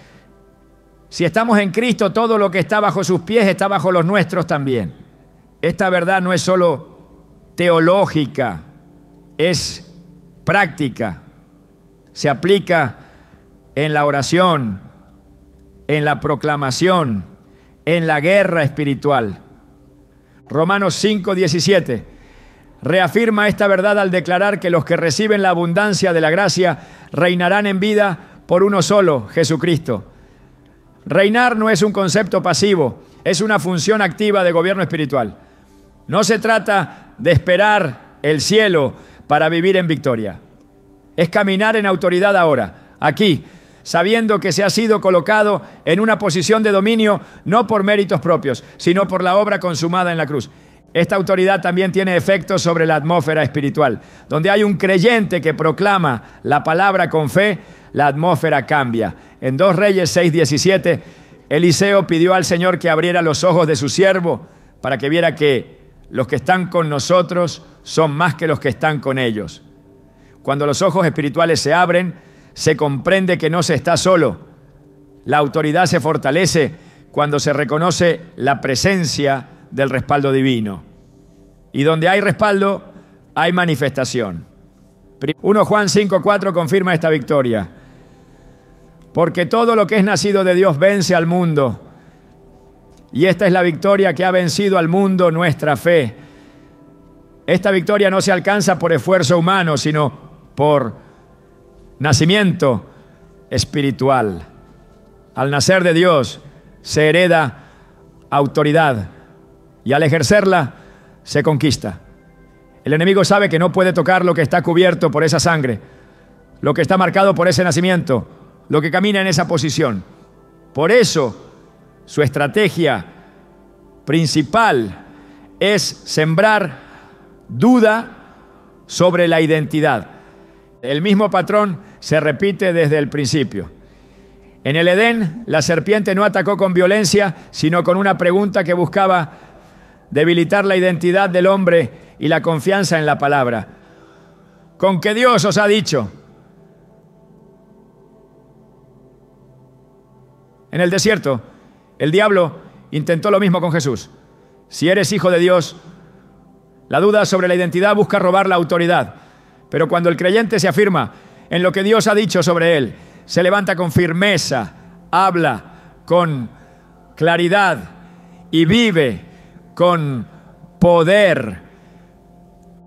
Si estamos en Cristo, todo lo que está bajo sus pies está bajo los nuestros también. Esta verdad no es solo teológica, es práctica. Se aplica en la oración, en la proclamación, en la guerra espiritual. Romanos 5:17 reafirma esta verdad al declarar que los que reciben la abundancia de la gracia reinarán en vida por uno solo, Jesucristo. Reinar no es un concepto pasivo, es una función activa de gobierno espiritual. No se trata de esperar el cielo para vivir en victoria. Es caminar en autoridad ahora, aquí, sabiendo que se ha sido colocado en una posición de dominio no por méritos propios, sino por la obra consumada en la cruz. Esta autoridad también tiene efectos sobre la atmósfera espiritual. Donde hay un creyente que proclama la palabra con fe, la atmósfera cambia. En 2 Reyes 6:17, Eliseo pidió al Señor que abriera los ojos de su siervo para que viera que los que están con nosotros son más que los que están con ellos. Cuando los ojos espirituales se abren, se comprende que no se está solo. La autoridad se fortalece cuando se reconoce la presencia del respaldo divino. Y donde hay respaldo, hay manifestación. 1 Juan 5:4 confirma esta victoria. Porque todo lo que es nacido de Dios vence al mundo. Y esta es la victoria que ha vencido al mundo, nuestra fe. Esta victoria no se alcanza por esfuerzo humano, sino por nacimiento espiritual. Al nacer de Dios se hereda autoridad y al ejercerla se conquista. El enemigo sabe que no puede tocar lo que está cubierto por esa sangre, lo que está marcado por ese nacimiento, lo que camina en esa posición. Por eso su estrategia principal es sembrar duda sobre la identidad. El mismo patrón se repite desde el principio. En el Edén, la serpiente no atacó con violencia, sino con una pregunta que buscaba debilitar la identidad del hombre y la confianza en la palabra. ¿Con qué Dios os ha dicho? En el desierto, el diablo intentó lo mismo con Jesús. Si eres hijo de Dios, la duda sobre la identidad busca robar la autoridad. Pero cuando el creyente se afirma en lo que Dios ha dicho sobre él, se levanta con firmeza, habla con claridad y vive con poder.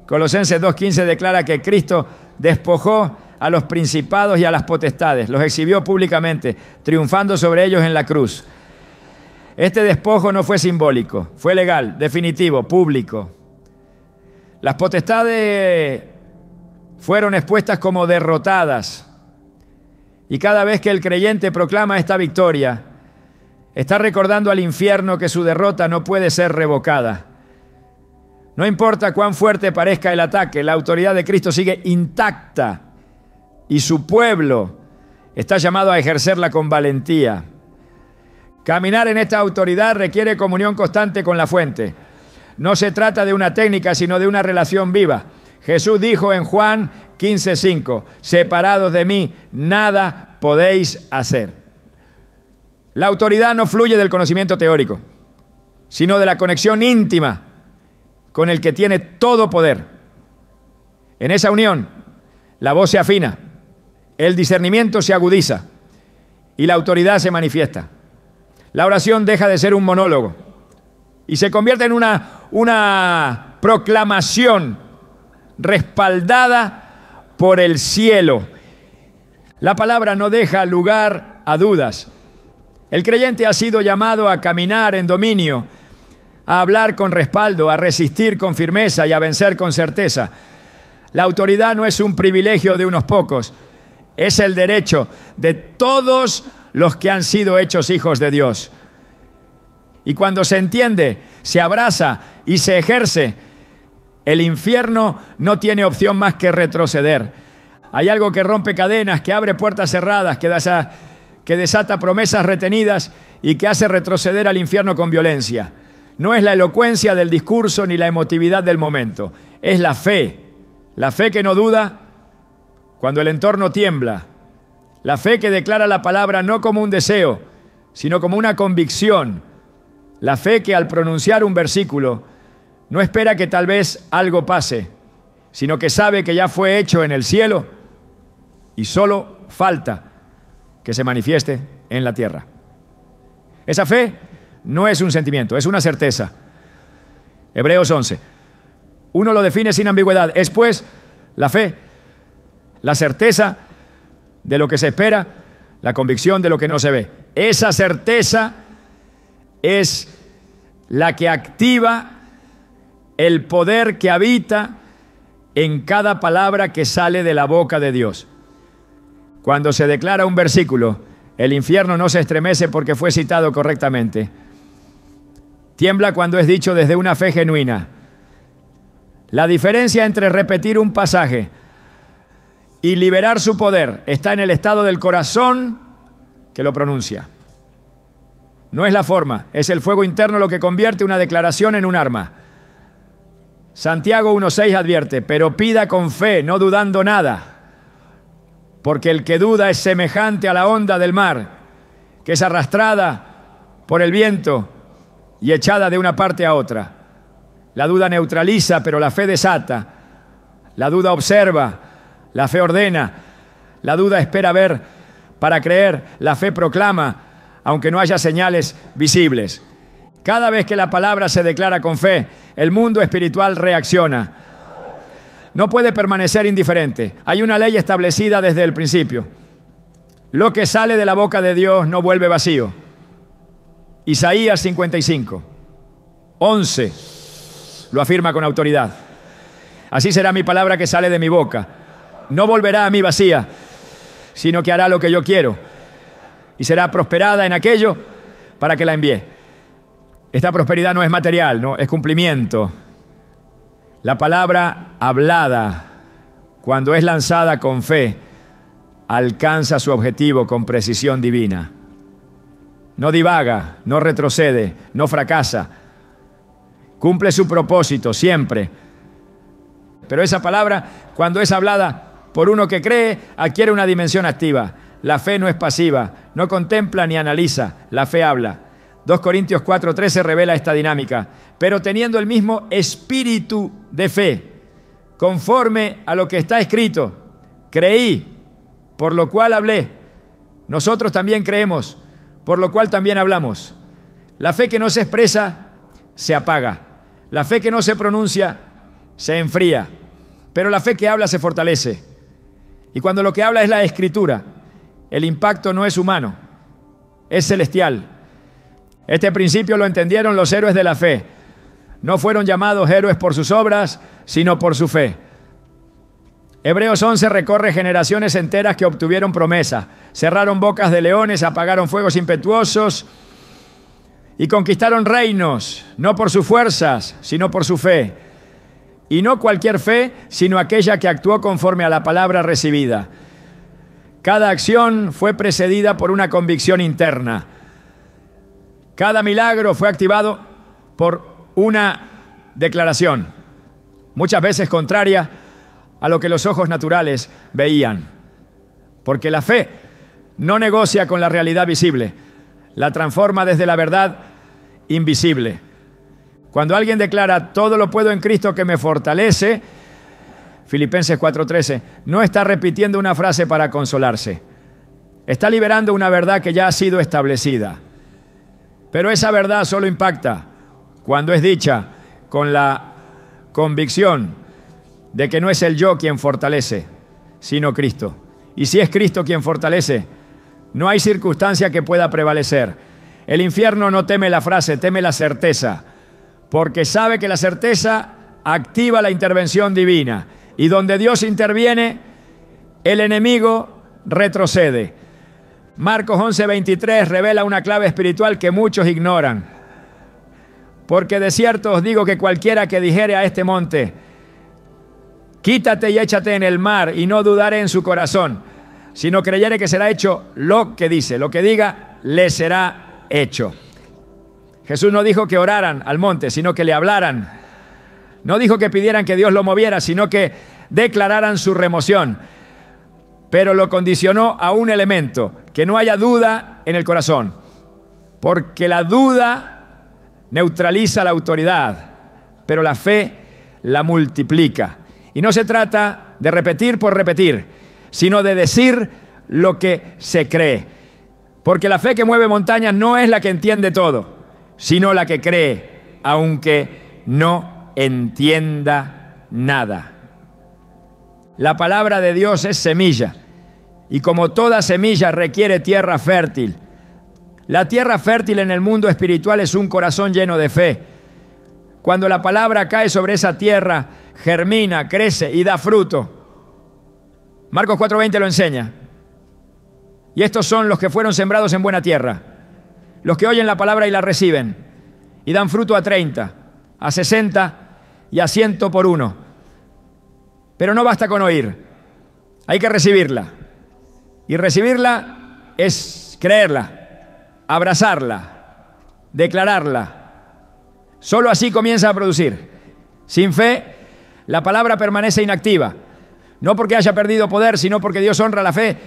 Colosenses 2:15 declara que Cristo despojó a los principados y a las potestades, los exhibió públicamente, triunfando sobre ellos en la cruz. Este despojo no fue simbólico, fue legal, definitivo, público. Las potestades fueron expuestas como derrotadas. Y cada vez que el creyente proclama esta victoria, está recordando al infierno que su derrota no puede ser revocada. No importa cuán fuerte parezca el ataque, la autoridad de Cristo sigue intacta y su pueblo está llamado a ejercerla con valentía. Caminar en esta autoridad requiere comunión constante con la fuente. No se trata de una técnica, sino de una relación viva. Jesús dijo en Juan 15:5, separados de mí, nada podéis hacer. La autoridad no fluye del conocimiento teórico, sino de la conexión íntima con el que tiene todo poder. En esa unión, la voz se afina, el discernimiento se agudiza y la autoridad se manifiesta. La oración deja de ser un monólogo y se convierte en una proclamación respaldada por el cielo. La palabra no deja lugar a dudas. El creyente ha sido llamado a caminar en dominio, a hablar con respaldo, a resistir con firmeza y a vencer con certeza. La autoridad no es un privilegio de unos pocos, es el derecho de todos los que han sido hechos hijos de Dios. Y cuando se entiende, se abraza y se ejerce, el infierno no tiene opción más que retroceder. Hay algo que rompe cadenas, que abre puertas cerradas, que desata promesas retenidas y que hace retroceder al infierno con violencia. No es la elocuencia del discurso ni la emotividad del momento, es la fe que no duda cuando el entorno tiembla, la fe que declara la palabra no como un deseo, sino como una convicción, la fe que al pronunciar un versículo no espera que tal vez algo pase, sino que sabe que ya fue hecho en el cielo y solo falta que se manifieste en la tierra. Esa fe no es un sentimiento, es una certeza. Hebreos 11. Uno lo define sin ambigüedad. Es pues la fe, la certeza de lo que se espera, la convicción de lo que no se ve. Esa certeza es la que activa el poder que habita en cada palabra que sale de la boca de Dios. Cuando se declara un versículo, el infierno no se estremece porque fue citado correctamente. Tiembla cuando es dicho desde una fe genuina. La diferencia entre repetir un pasaje y liberar su poder está en el estado del corazón que lo pronuncia. No es la forma, es el fuego interno lo que convierte una declaración en un arma. Santiago 1:6 advierte, pero pida con fe, no dudando nada, porque el que duda es semejante a la onda del mar, que es arrastrada por el viento y echada de una parte a otra. La duda neutraliza, pero la fe desata. La duda observa, la fe ordena. La duda espera ver para creer, la fe proclama, aunque no haya señales visibles. Cada vez que la palabra se declara con fe, el mundo espiritual reacciona. No puede permanecer indiferente. Hay una ley establecida desde el principio. Lo que sale de la boca de Dios no vuelve vacío. Isaías 55, 11 lo afirma con autoridad. Así será mi palabra que sale de mi boca. No volverá a mí vacía, sino que hará lo que yo quiero y será prosperada en aquello para que la envíe. Esta prosperidad no es material, no, es cumplimiento. La palabra hablada, cuando es lanzada con fe, alcanza su objetivo con precisión divina. No divaga, no retrocede, no fracasa. Cumple su propósito siempre. Pero esa palabra, cuando es hablada por uno que cree, adquiere una dimensión activa. La fe no es pasiva, no contempla ni analiza, la fe habla. 2 Corintios 4:13 revela esta dinámica. Pero teniendo el mismo espíritu de fe, conforme a lo que está escrito, creí, por lo cual hablé. Nosotros también creemos, por lo cual también hablamos. La fe que no se expresa, se apaga. La fe que no se pronuncia, se enfría. Pero la fe que habla se fortalece. Y cuando lo que habla es la Escritura, el impacto no es humano, es celestial. Este principio lo entendieron los héroes de la fe. No fueron llamados héroes por sus obras, sino por su fe. Hebreos 11 recorre generaciones enteras que obtuvieron promesa. Cerraron bocas de leones, apagaron fuegos impetuosos y conquistaron reinos, no por sus fuerzas, sino por su fe. Y no cualquier fe, sino aquella que actuó conforme a la palabra recibida. Cada acción fue precedida por una convicción interna. Cada milagro fue activado por una declaración, muchas veces contraria a lo que los ojos naturales veían. Porque la fe no negocia con la realidad visible, la transforma desde la verdad invisible. Cuando alguien declara, todo lo puedo en Cristo que me fortalece, Filipenses 4:13, no está repitiendo una frase para consolarse. Está liberando una verdad que ya ha sido establecida. Pero esa verdad solo impacta cuando es dicha con la convicción de que no es el yo quien fortalece, sino Cristo. Y si es Cristo quien fortalece, no hay circunstancia que pueda prevalecer. El infierno no teme la frase, teme la certeza, porque sabe que la certeza activa la intervención divina. Y donde Dios interviene, el enemigo retrocede. Marcos 11:23 revela una clave espiritual que muchos ignoran. Porque de cierto os digo que cualquiera que dijere a este monte, quítate y échate en el mar, y no dudare en su corazón, sino creyere que será hecho lo que dice, lo que diga, le será hecho. Jesús no dijo que oraran al monte, sino que le hablaran. No dijo que pidieran que Dios lo moviera, sino que declararan su remoción. Pero lo condicionó a un elemento, que no haya duda en el corazón. Porque la duda neutraliza la autoridad, pero la fe la multiplica. Y no se trata de repetir por repetir, sino de decir lo que se cree. Porque la fe que mueve montañas no es la que entiende todo, sino la que cree, aunque no entienda nada. La palabra de Dios es semilla, y como toda semilla requiere tierra fértil. La tierra fértil en el mundo espiritual es un corazón lleno de fe. Cuando la palabra cae sobre esa tierra, germina, crece y da fruto. Marcos 4:20 lo enseña. Y estos son los que fueron sembrados en buena tierra, los que oyen la palabra y la reciben, y dan fruto a 30, a 60 y a 100 por uno. Pero no basta con oír, hay que recibirla. Y recibirla es creerla, abrazarla, declararla. Solo así comienza a producir. Sin fe, la palabra permanece inactiva, no porque haya perdido poder, sino porque Dios honra la fe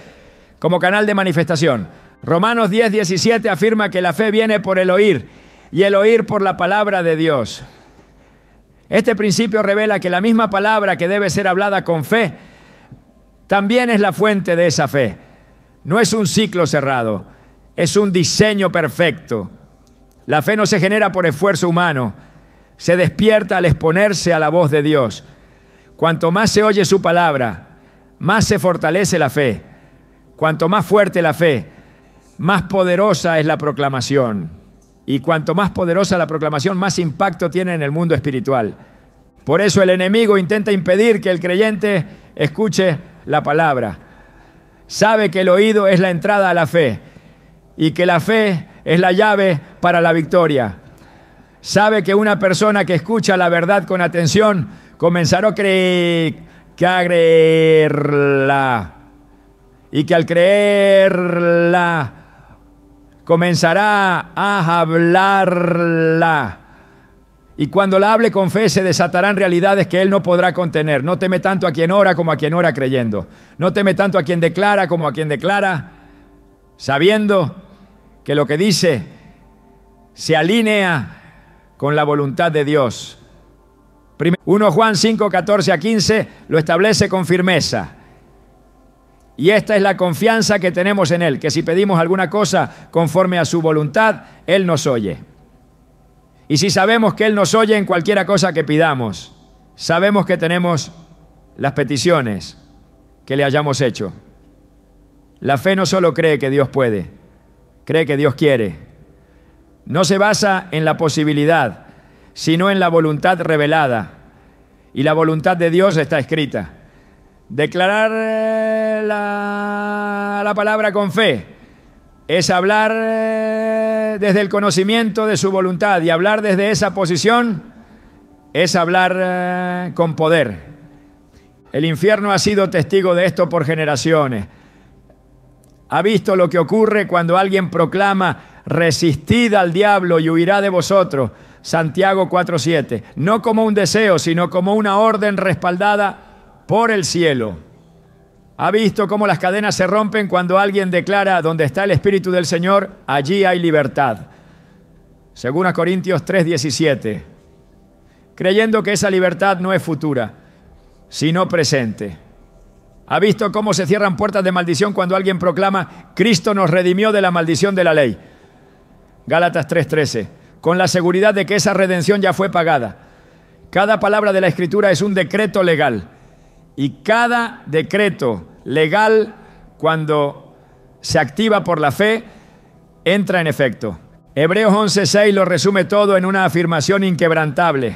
como canal de manifestación. Romanos 10:17 afirma que la fe viene por el oír, y el oír por la palabra de Dios. Este principio revela que la misma palabra que debe ser hablada con fe, también es la fuente de esa fe. No es un ciclo cerrado, es un diseño perfecto. La fe no se genera por esfuerzo humano, se despierta al exponerse a la voz de Dios. Cuanto más se oye su palabra, más se fortalece la fe. Cuanto más fuerte la fe, más poderosa es la proclamación. Y cuanto más poderosa la proclamación, más impacto tiene en el mundo espiritual. Por eso el enemigo intenta impedir que el creyente escuche la palabra. Sabe que el oído es la entrada a la fe y que la fe es la llave para la victoria. Sabe que una persona que escucha la verdad con atención comenzará a creerla, y que al creerla comenzará a hablarla. Y cuando la hable con fe se desatarán realidades que él no podrá contener. No teme tanto a quien ora como a quien ora creyendo. No teme tanto a quien declara como a quien declara, sabiendo que lo que dice se alinea con la voluntad de Dios. 1 Juan 5:14-15 lo establece con firmeza. Y esta es la confianza que tenemos en Él, que si pedimos alguna cosa conforme a su voluntad, Él nos oye. Y si sabemos que Él nos oye en cualquiera cosa que pidamos, sabemos que tenemos las peticiones que le hayamos hecho. La fe no solo cree que Dios puede, cree que Dios quiere. No se basa en la posibilidad, sino en la voluntad revelada. Y la voluntad de Dios está escrita. Declarar la palabra con fe es hablar desde el conocimiento de su voluntad, y hablar desde esa posición es hablar con poder. El infierno ha sido testigo de esto por generaciones. Ha visto lo que ocurre cuando alguien proclama: resistid al diablo y huirá de vosotros. Santiago 4:7. No como un deseo, sino como una orden respaldada por el cielo. Ha visto cómo las cadenas se rompen cuando alguien declara: donde está el Espíritu del Señor, allí hay libertad. 2 Corintios 3:17. Creyendo que esa libertad no es futura, sino presente. Ha visto cómo se cierran puertas de maldición cuando alguien proclama: Cristo nos redimió de la maldición de la ley. Gálatas 3:13. Con la seguridad de que esa redención ya fue pagada. Cada palabra de la Escritura es un decreto legal. Y cada decreto legal, cuando se activa por la fe, entra en efecto. Hebreos 11:6 lo resume todo en una afirmación inquebrantable.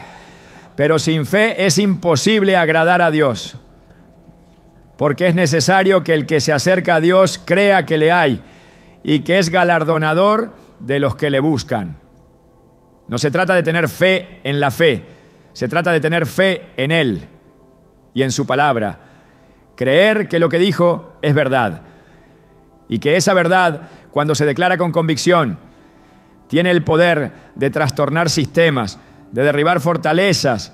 Pero sin fe es imposible agradar a Dios, porque es necesario que el que se acerca a Dios crea que le hay y que es galardonador de los que le buscan. No se trata de tener fe en la fe, se trata de tener fe en Él y en su palabra. Creer que lo que dijo es verdad, y que esa verdad, cuando se declara con convicción, tiene el poder de trastornar sistemas, de derribar fortalezas,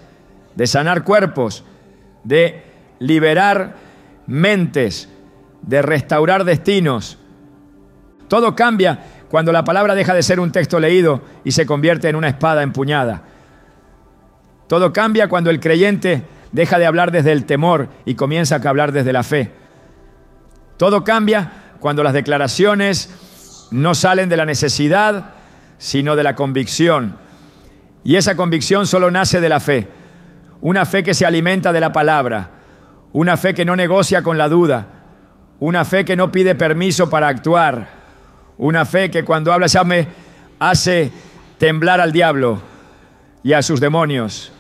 de sanar cuerpos, de liberar mentes, de restaurar destinos. Todo cambia cuando la palabra deja de ser un texto leído y se convierte en una espada empuñada. Todo cambia cuando el creyente deja de hablar desde el temor y comienza a hablar desde la fe. Todo cambia cuando las declaraciones no salen de la necesidad, sino de la convicción. Y esa convicción solo nace de la fe. Una fe que se alimenta de la palabra. Una fe que no negocia con la duda. Una fe que no pide permiso para actuar. Una fe que cuando habla ya me hace temblar al diablo y a sus demonios.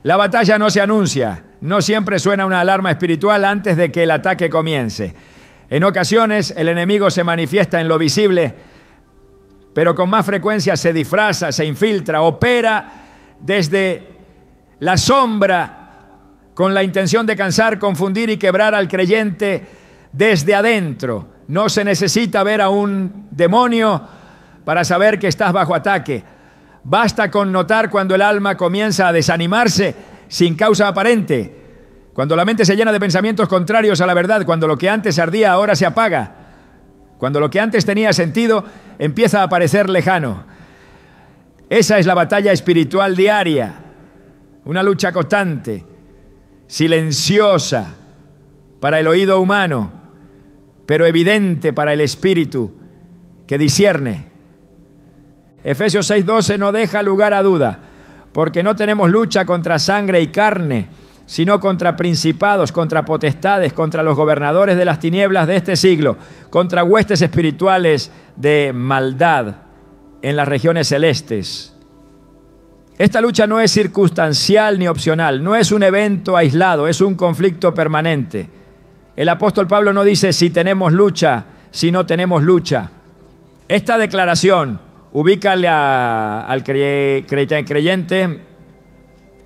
La batalla no se anuncia. No siempre suena una alarma espiritual antes de que el ataque comience. En ocasiones el enemigo se manifiesta en lo visible, pero con más frecuencia se disfraza, se infiltra, opera desde la sombra con la intención de cansar, confundir y quebrar al creyente desde adentro. No se necesita ver a un demonio para saber que estás bajo ataque. Basta con notar cuando el alma comienza a desanimarse sin causa aparente, cuando la mente se llena de pensamientos contrarios a la verdad, cuando lo que antes ardía ahora se apaga, cuando lo que antes tenía sentido empieza a parecer lejano. Esa es la batalla espiritual diaria, una lucha constante, silenciosa para el oído humano, pero evidente para el espíritu que discierne. Efesios 6:12 no deja lugar a duda, porque no tenemos lucha contra sangre y carne, sino contra principados, contra potestades, contra los gobernadores de las tinieblas de este siglo, contra huestes espirituales de maldad en las regiones celestes. Esta lucha no es circunstancial ni opcional, no es un evento aislado, es un conflicto permanente. El apóstol Pablo no dice si tenemos lucha, si no tenemos lucha. Esta declaración ubica al creyente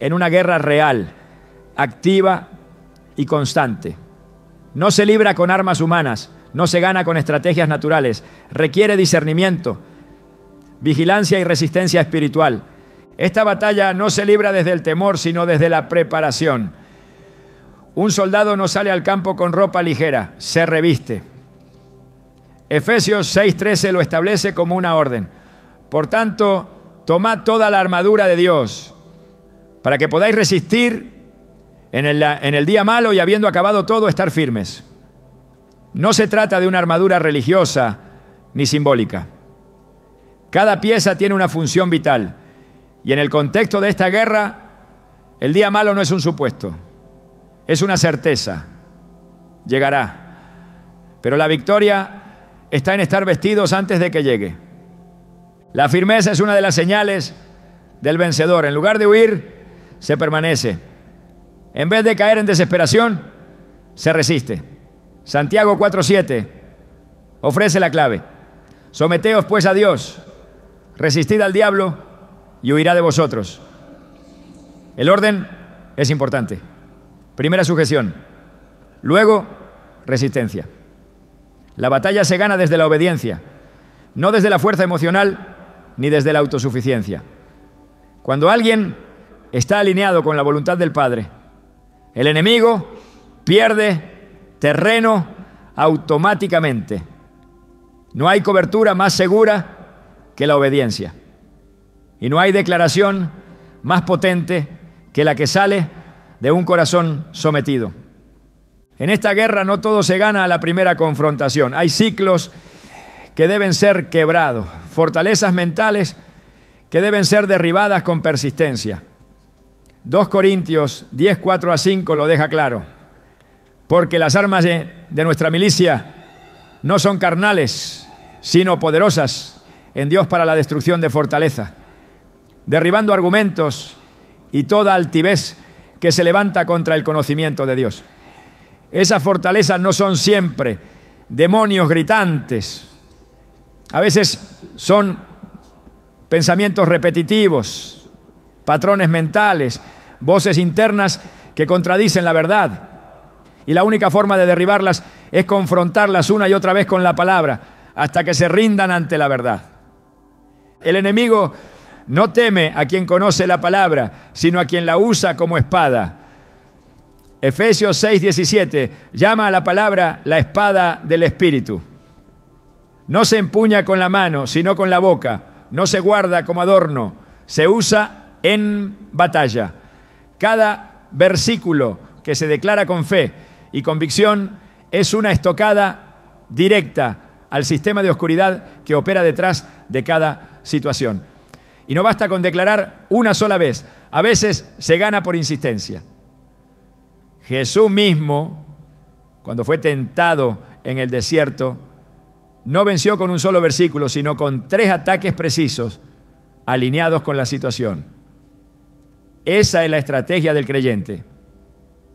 en una guerra real, activa y constante. No se libra con armas humanas, no se gana con estrategias naturales, requiere discernimiento, vigilancia y resistencia espiritual. Esta batalla no se libra desde el temor, sino desde la preparación. Un soldado no sale al campo con ropa ligera, se reviste. Efesios 6:13 lo establece como una orden. Por tanto, tomad toda la armadura de Dios para que podáis resistir en el día malo y habiendo acabado todo, estar firmes. No se trata de una armadura religiosa ni simbólica. Cada pieza tiene una función vital. Y en el contexto de esta guerra, el día malo no es un supuesto, es una certeza. Llegará. Pero la victoria está en estar vestidos antes de que llegue. La firmeza es una de las señales del vencedor. En lugar de huir, se permanece. En vez de caer en desesperación, se resiste. Santiago 4:7 ofrece la clave. Someteos pues a Dios, resistid al diablo y huirá de vosotros. El orden es importante. Primera sujeción, luego resistencia. La batalla se gana desde la obediencia, no desde la fuerza emocional ni desde la autosuficiencia. Cuando alguien está alineado con la voluntad del Padre, el enemigo pierde terreno automáticamente. No hay cobertura más segura que la obediencia. Y no hay declaración más potente que la que sale de un corazón sometido. En esta guerra no todo se gana a la primera confrontación. Hay ciclos que deben ser quebrados, fortalezas mentales que deben ser derribadas con persistencia. 2 Corintios 10:4-5 lo deja claro. Porque las armas de nuestra milicia no son carnales, sino poderosas en Dios para la destrucción de fortaleza, derribando argumentos y toda altivez que se levanta contra el conocimiento de Dios. Esas fortalezas no son siempre demonios gritantes. A veces son pensamientos repetitivos, patrones mentales, voces internas que contradicen la verdad. Y la única forma de derribarlas es confrontarlas una y otra vez con la palabra, hasta que se rindan ante la verdad. El enemigo no teme a quien conoce la palabra, sino a quien la usa como espada. Efesios 6:17 llama a la palabra la espada del Espíritu. No se empuña con la mano, sino con la boca. No se guarda como adorno, se usa en batalla. Cada versículo que se declara con fe y convicción es una estocada directa al sistema de oscuridad que opera detrás de cada situación. Y no basta con declarar una sola vez, a veces se gana por insistencia. Jesús mismo, cuando fue tentado en el desierto, no venció con un solo versículo, sino con 3 ataques precisos, alineados con la situación. Esa es la estrategia del creyente.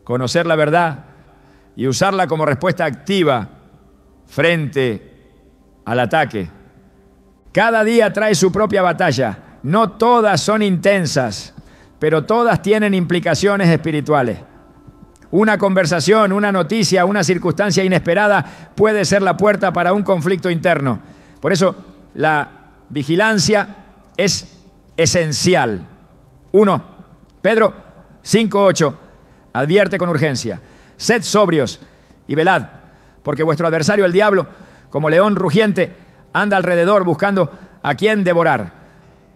Conocer la verdad y usarla como respuesta activa frente al ataque. Cada día trae su propia batalla. No todas son intensas, pero todas tienen implicaciones espirituales. Una conversación, una noticia, una circunstancia inesperada puede ser la puerta para un conflicto interno. Por eso la vigilancia es esencial. 1. Pedro 5:8 advierte con urgencia: sed sobrios y velad, porque vuestro adversario el diablo, como león rugiente, anda alrededor buscando a quien devorar.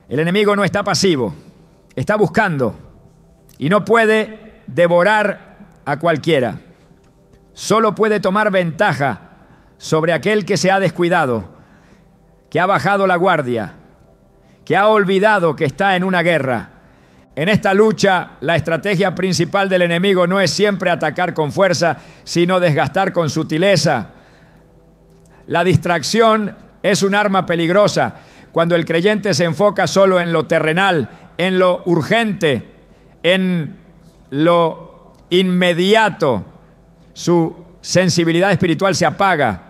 El enemigo no está pasivo, está buscando y no puede devorar a cualquiera. Solo puede tomar ventaja sobre aquel que se ha descuidado, que ha bajado la guardia, que ha olvidado que está en una guerra. En esta lucha, la estrategia principal del enemigo no es siempre atacar con fuerza, sino desgastar con sutileza. La distracción es un arma peligrosa cuando el creyente se enfoca solo en lo terrenal, en lo urgente, en lo inmediato. Su sensibilidad espiritual se apaga.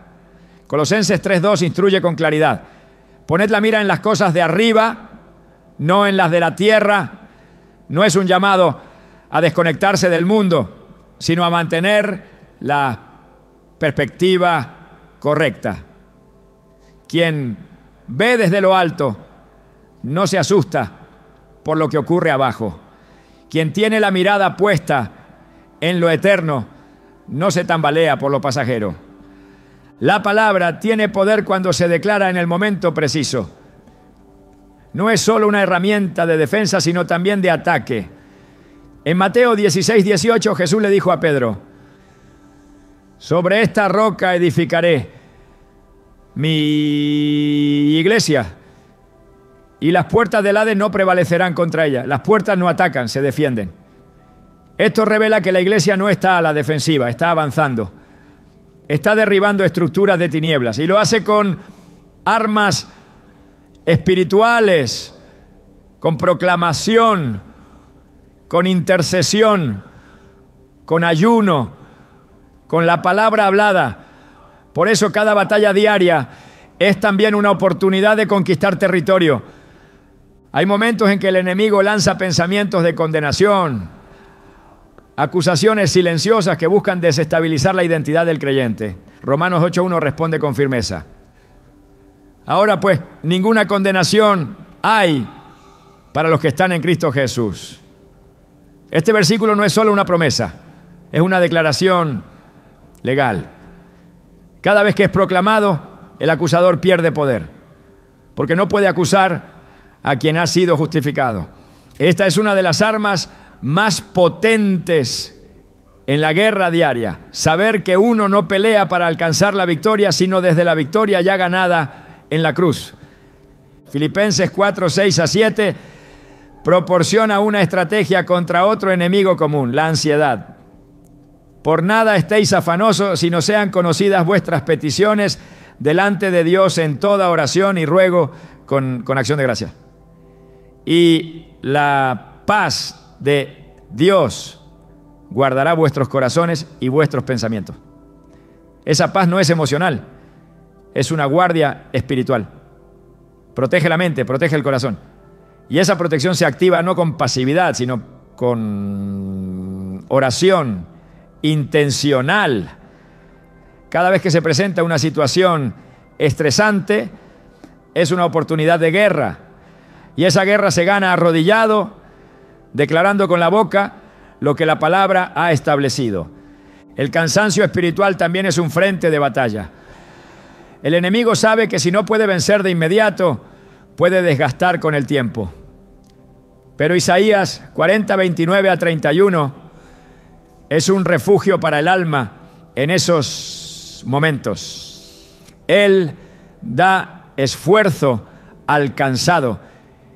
Colosenses 3:2 instruye con claridad: poned la mira en las cosas de arriba, no en las de la tierra. No es un llamado a desconectarse del mundo, sino a mantener la perspectiva correcta. Quien ve desde lo alto no se asusta por lo que ocurre abajo. Quien tiene la mirada puesta en lo eterno no se tambalea por lo pasajero. La palabra tiene poder cuando se declara en el momento preciso. No es solo una herramienta de defensa, sino también de ataque. En Mateo 16:18 Jesús le dijo a Pedro: sobre esta roca edificaré mi iglesia y las puertas del Hades no prevalecerán contra ella. Las puertas no atacan, se defienden. Esto revela que la iglesia no está a la defensiva, está avanzando. Está derribando estructuras de tinieblas y lo hace con armas espirituales, con proclamación, con intercesión, con ayuno, con la palabra hablada. Por eso cada batalla diaria es también una oportunidad de conquistar territorio. Hay momentos en que el enemigo lanza pensamientos de condenación, acusaciones silenciosas que buscan desestabilizar la identidad del creyente. Romanos 8:1 responde con firmeza: ahora pues, ninguna condenación hay para los que están en Cristo Jesús. Este versículo no es solo una promesa, es una declaración legal. Cada vez que es proclamado, el acusador pierde poder, porque no puede acusar a quien ha sido justificado. Esta es una de las armas más potentes en la guerra diaria. Saber que uno no pelea para alcanzar la victoria, sino desde la victoria ya ganada en la cruz. Filipenses 4:6-7 proporciona una estrategia contra otro enemigo común, la ansiedad. Por nada estéis afanosos, sino sean conocidas vuestras peticiones delante de Dios en toda oración y ruego con acción de gracia. Y la paz de Dios guardará vuestros corazones y vuestros pensamientos. Esa paz no es emocional, es una guardia espiritual. Protege la mente, protege el corazón. Y esa protección se activa no con pasividad, sino con oración intencional. Cada vez que se presenta una situación estresante, es una oportunidad de guerra. Y esa guerra se gana arrodillado, declarando con la boca lo que la palabra ha establecido. El cansancio espiritual también es un frente de batalla. El enemigo sabe que si no puede vencer de inmediato, puede desgastar con el tiempo. Pero Isaías 40:29-31 es un refugio para el alma en esos momentos. Él da esfuerzo al cansado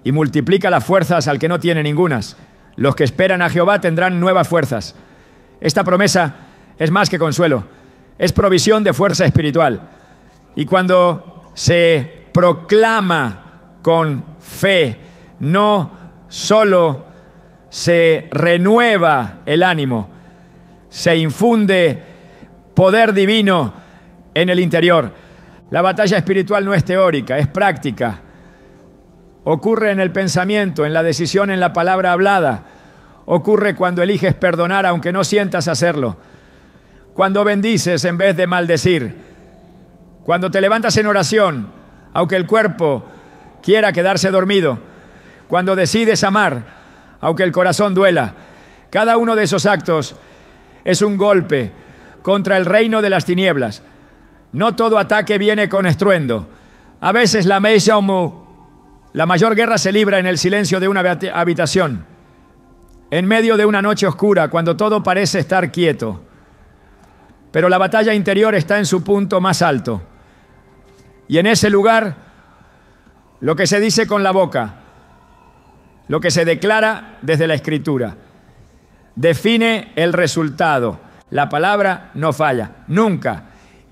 y multiplica las fuerzas al que no tiene ningunas. Los que esperan a Jehová tendrán nuevas fuerzas. Esta promesa es más que consuelo, es provisión de fuerza espiritual. Y cuando se proclama con fe, no solo se renueva el ánimo, se infunde poder divino en el interior. La batalla espiritual no es teórica, es práctica. Ocurre en el pensamiento, en la decisión, en la palabra hablada. Ocurre cuando eliges perdonar aunque no sientas hacerlo. Cuando bendices en vez de maldecir. Cuando te levantas en oración, aunque el cuerpo quiera quedarse dormido. Cuando decides amar, aunque el corazón duela. Cada uno de esos actos es un golpe contra el reino de las tinieblas. No todo ataque viene con estruendo. A veces la mayor guerra se libra en el silencio de una habitación, en medio de una noche oscura, cuando todo parece estar quieto. Pero la batalla interior está en su punto más alto. Y en ese lugar, lo que se dice con la boca, lo que se declara desde la Escritura, define el resultado. La palabra no falla, nunca.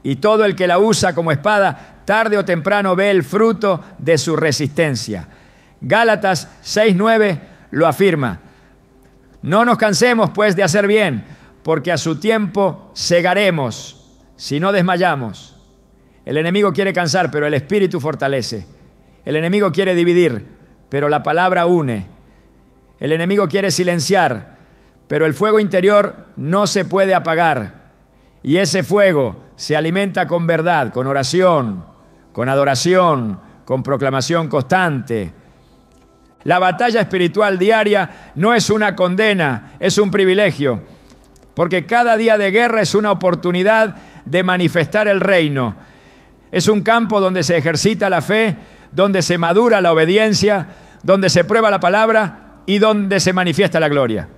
Y todo el que la usa como espada, tarde o temprano ve el fruto de su resistencia. Gálatas 6:9 lo afirma. No nos cansemos, pues, de hacer bien, porque a su tiempo segaremos, si no desmayamos. El enemigo quiere cansar, pero el Espíritu fortalece. El enemigo quiere dividir, pero la palabra une. El enemigo quiere silenciar, pero el fuego interior no se puede apagar. Y ese fuego se alimenta con verdad, con oración, con adoración, con proclamación constante. La batalla espiritual diaria no es una condena, es un privilegio, porque cada día de guerra es una oportunidad de manifestar el reino. Es un campo donde se ejercita la fe, donde se madura la obediencia, donde se prueba la palabra y donde se manifiesta la gloria.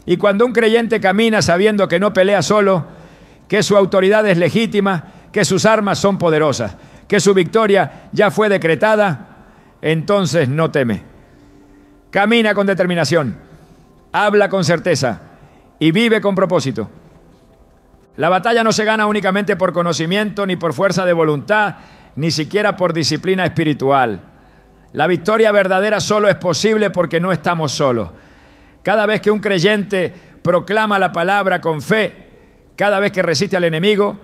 Y cuando un creyente camina sabiendo que no pelea solo, que su autoridad es legítima, que sus armas son poderosas, que su victoria ya fue decretada, entonces no teme. Camina con determinación, habla con certeza y vive con propósito. La batalla no se gana únicamente por conocimiento, ni por fuerza de voluntad, ni siquiera por disciplina espiritual. La victoria verdadera solo es posible porque no estamos solos. Cada vez que un creyente proclama la palabra con fe, cada vez que resiste al enemigo,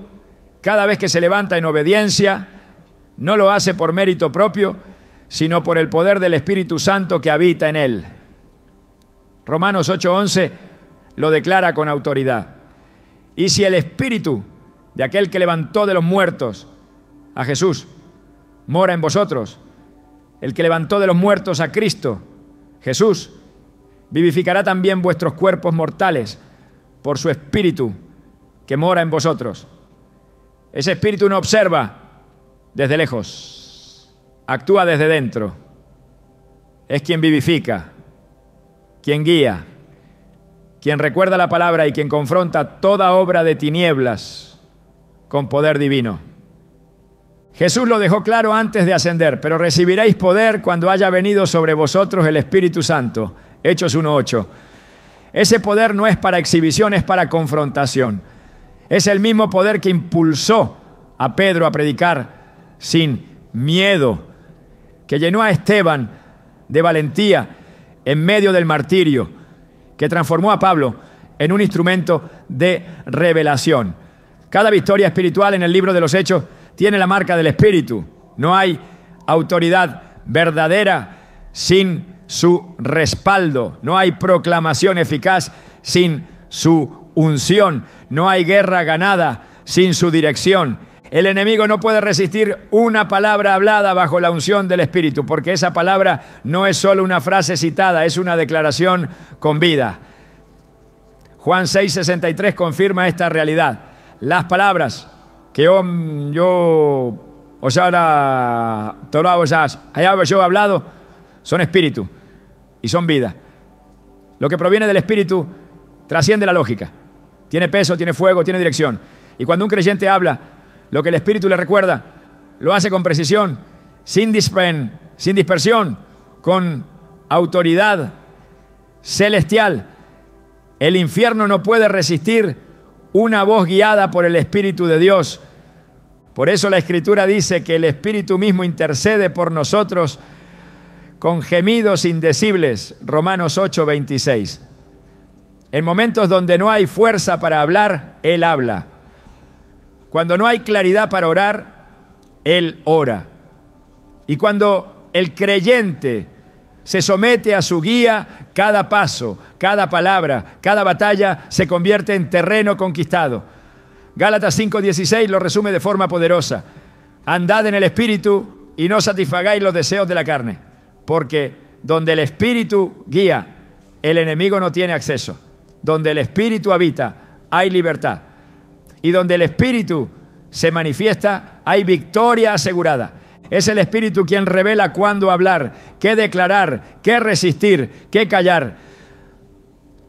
cada vez que se levanta en obediencia, no lo hace por mérito propio, sino por el poder del Espíritu Santo que habita en él. Romanos 8:11 lo declara con autoridad. Y si el Espíritu de aquel que levantó de los muertos a Jesús mora en vosotros, el que levantó de los muertos a Cristo, Jesús, vivificará también vuestros cuerpos mortales por su Espíritu que mora en vosotros. Ese Espíritu no observa desde lejos, actúa desde dentro. Es quien vivifica, quien guía, quien recuerda la palabra y quien confronta toda obra de tinieblas con poder divino. Jesús lo dejó claro antes de ascender, pero recibiréis poder cuando haya venido sobre vosotros el Espíritu Santo. Hechos 1:8. Ese poder no es para exhibición, es para confrontación. Es el mismo poder que impulsó a Pedro a predicar sin miedo, que llenó a Esteban de valentía en medio del martirio, que transformó a Pablo en un instrumento de revelación. Cada victoria espiritual en el libro de los Hechos tiene la marca del Espíritu. No hay autoridad verdadera sin su respaldo. No hay proclamación eficaz sin su unción. No hay guerra ganada sin su dirección. El enemigo no puede resistir una palabra hablada bajo la unción del Espíritu, porque esa palabra no es solo una frase citada, es una declaración con vida. Juan 6:63 confirma esta realidad. Las palabras que yo he hablado son espíritu y son vida. Lo que proviene del Espíritu trasciende la lógica. Tiene peso, tiene fuego, tiene dirección. Y cuando un creyente habla, lo que el Espíritu le recuerda, lo hace con precisión, sin dispersión, con autoridad celestial. El infierno no puede resistir una voz guiada por el Espíritu de Dios. Por eso la Escritura dice que el Espíritu mismo intercede por nosotros con gemidos indecibles. Romanos 8:26. En momentos donde no hay fuerza para hablar, Él habla. Cuando no hay claridad para orar, Él ora. Y cuando el creyente se somete a su guía, cada paso, cada palabra, cada batalla se convierte en terreno conquistado. Gálatas 5:16 lo resume de forma poderosa. Andad en el Espíritu y no satisfagáis los deseos de la carne, porque donde el Espíritu guía, el enemigo no tiene acceso. Donde el Espíritu habita, hay libertad. Y donde el Espíritu se manifiesta, hay victoria asegurada. Es el Espíritu quien revela cuándo hablar, qué declarar, qué resistir, qué callar.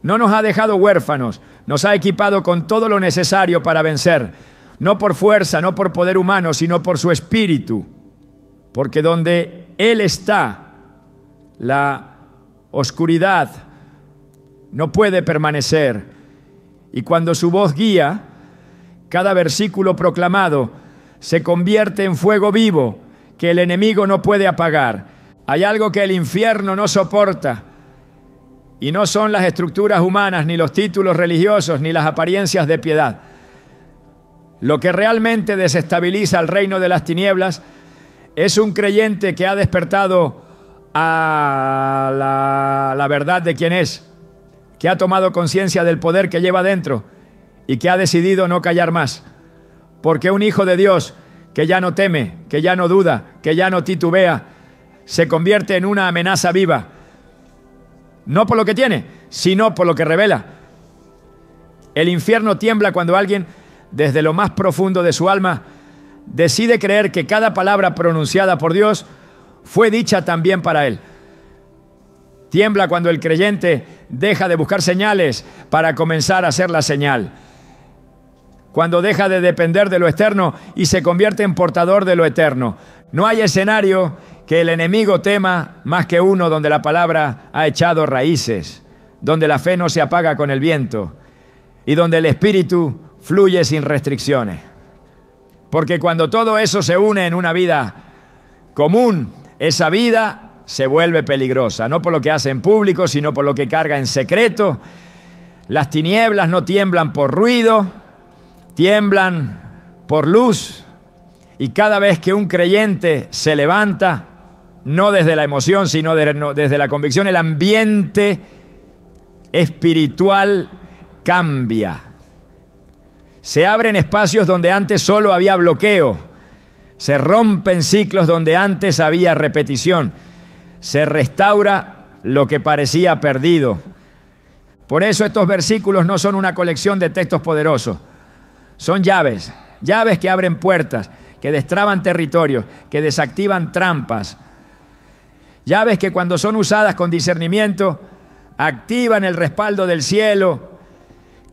No nos ha dejado huérfanos, nos ha equipado con todo lo necesario para vencer. No por fuerza, no por poder humano, sino por su Espíritu. Porque donde Él está, la oscuridad no puede permanecer. Y cuando su voz guía, cada versículo proclamado se convierte en fuego vivo que el enemigo no puede apagar. Hay algo que el infierno no soporta, y no son las estructuras humanas, ni los títulos religiosos, ni las apariencias de piedad. Lo que realmente desestabiliza el reino de las tinieblas es un creyente que ha despertado a la verdad de quién es, que ha tomado conciencia del poder que lleva dentro y que ha decidido no callar más. Porque un hijo de Dios que ya no teme, que ya no duda, que ya no titubea, se convierte en una amenaza viva. No por lo que tiene, sino por lo que revela. El infierno tiembla cuando alguien, desde lo más profundo de su alma, decide creer que cada palabra pronunciada por Dios fue dicha también para él. Tiembla cuando el creyente deja de buscar señales para comenzar a hacer la señal. Cuando deja de depender de lo externo y se convierte en portador de lo eterno. No hay escenario que el enemigo tema más que uno donde la palabra ha echado raíces, donde la fe no se apaga con el viento y donde el Espíritu fluye sin restricciones. Porque cuando todo eso se une en una vida común, esa vida se vuelve peligrosa, no por lo que hace en público, sino por lo que carga en secreto. Las tinieblas no tiemblan por ruido, tiemblan por luz. Y cada vez que un creyente se levanta, no desde la emoción, sino desde la convicción, el ambiente espiritual cambia. Se abren espacios donde antes solo había bloqueo. Se rompen ciclos donde antes había repetición. Se restaura lo que parecía perdido. Por eso estos versículos no son una colección de textos poderosos. Son llaves, llaves que abren puertas, que destraban territorios, que desactivan trampas. Llaves que cuando son usadas con discernimiento, activan el respaldo del cielo.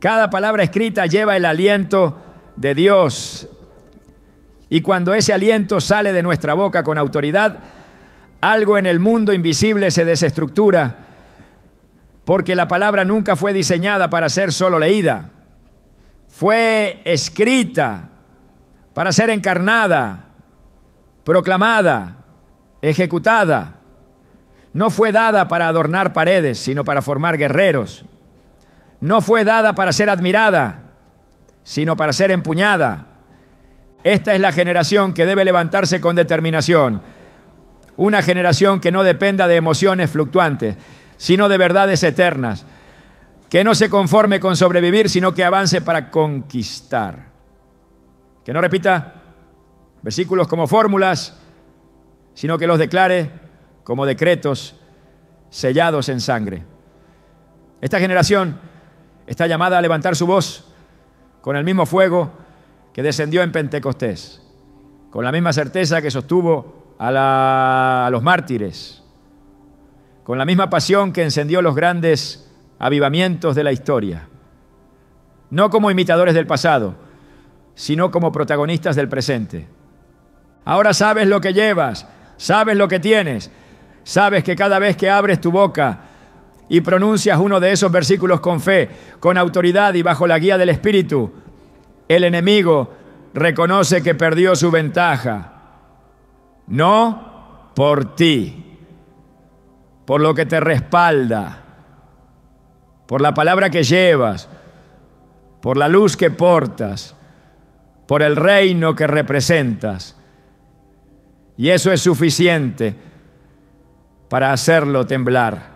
Cada palabra escrita lleva el aliento de Dios. Y cuando ese aliento sale de nuestra boca con autoridad, algo en el mundo invisible se desestructura, porque la palabra nunca fue diseñada para ser solo leída. Fue escrita para ser encarnada, proclamada, ejecutada. No fue dada para adornar paredes, sino para formar guerreros. No fue dada para ser admirada, sino para ser empuñada. Esta es la generación que debe levantarse con determinación. Una generación que no dependa de emociones fluctuantes, sino de verdades eternas. Que no se conforme con sobrevivir, sino que avance para conquistar. Que no repita versículos como fórmulas, sino que los declare como decretos sellados en sangre. Esta generación está llamada a levantar su voz con el mismo fuego que descendió en Pentecostés, con la misma certeza que sostuvo a los mártires, con la misma pasión que encendió los grandes avivamientos de la historia. No como imitadores del pasado, sino como protagonistas del presente. Ahora sabes lo que llevas, sabes lo que tienes, sabes que cada vez que abres tu boca y pronuncias uno de esos versículos con fe, con autoridad y bajo la guía del Espíritu, el enemigo reconoce que perdió su ventaja. No por ti, por lo que te respalda, por la palabra que llevas, por la luz que portas, por el reino que representas. Y eso es suficiente para hacerlo temblar.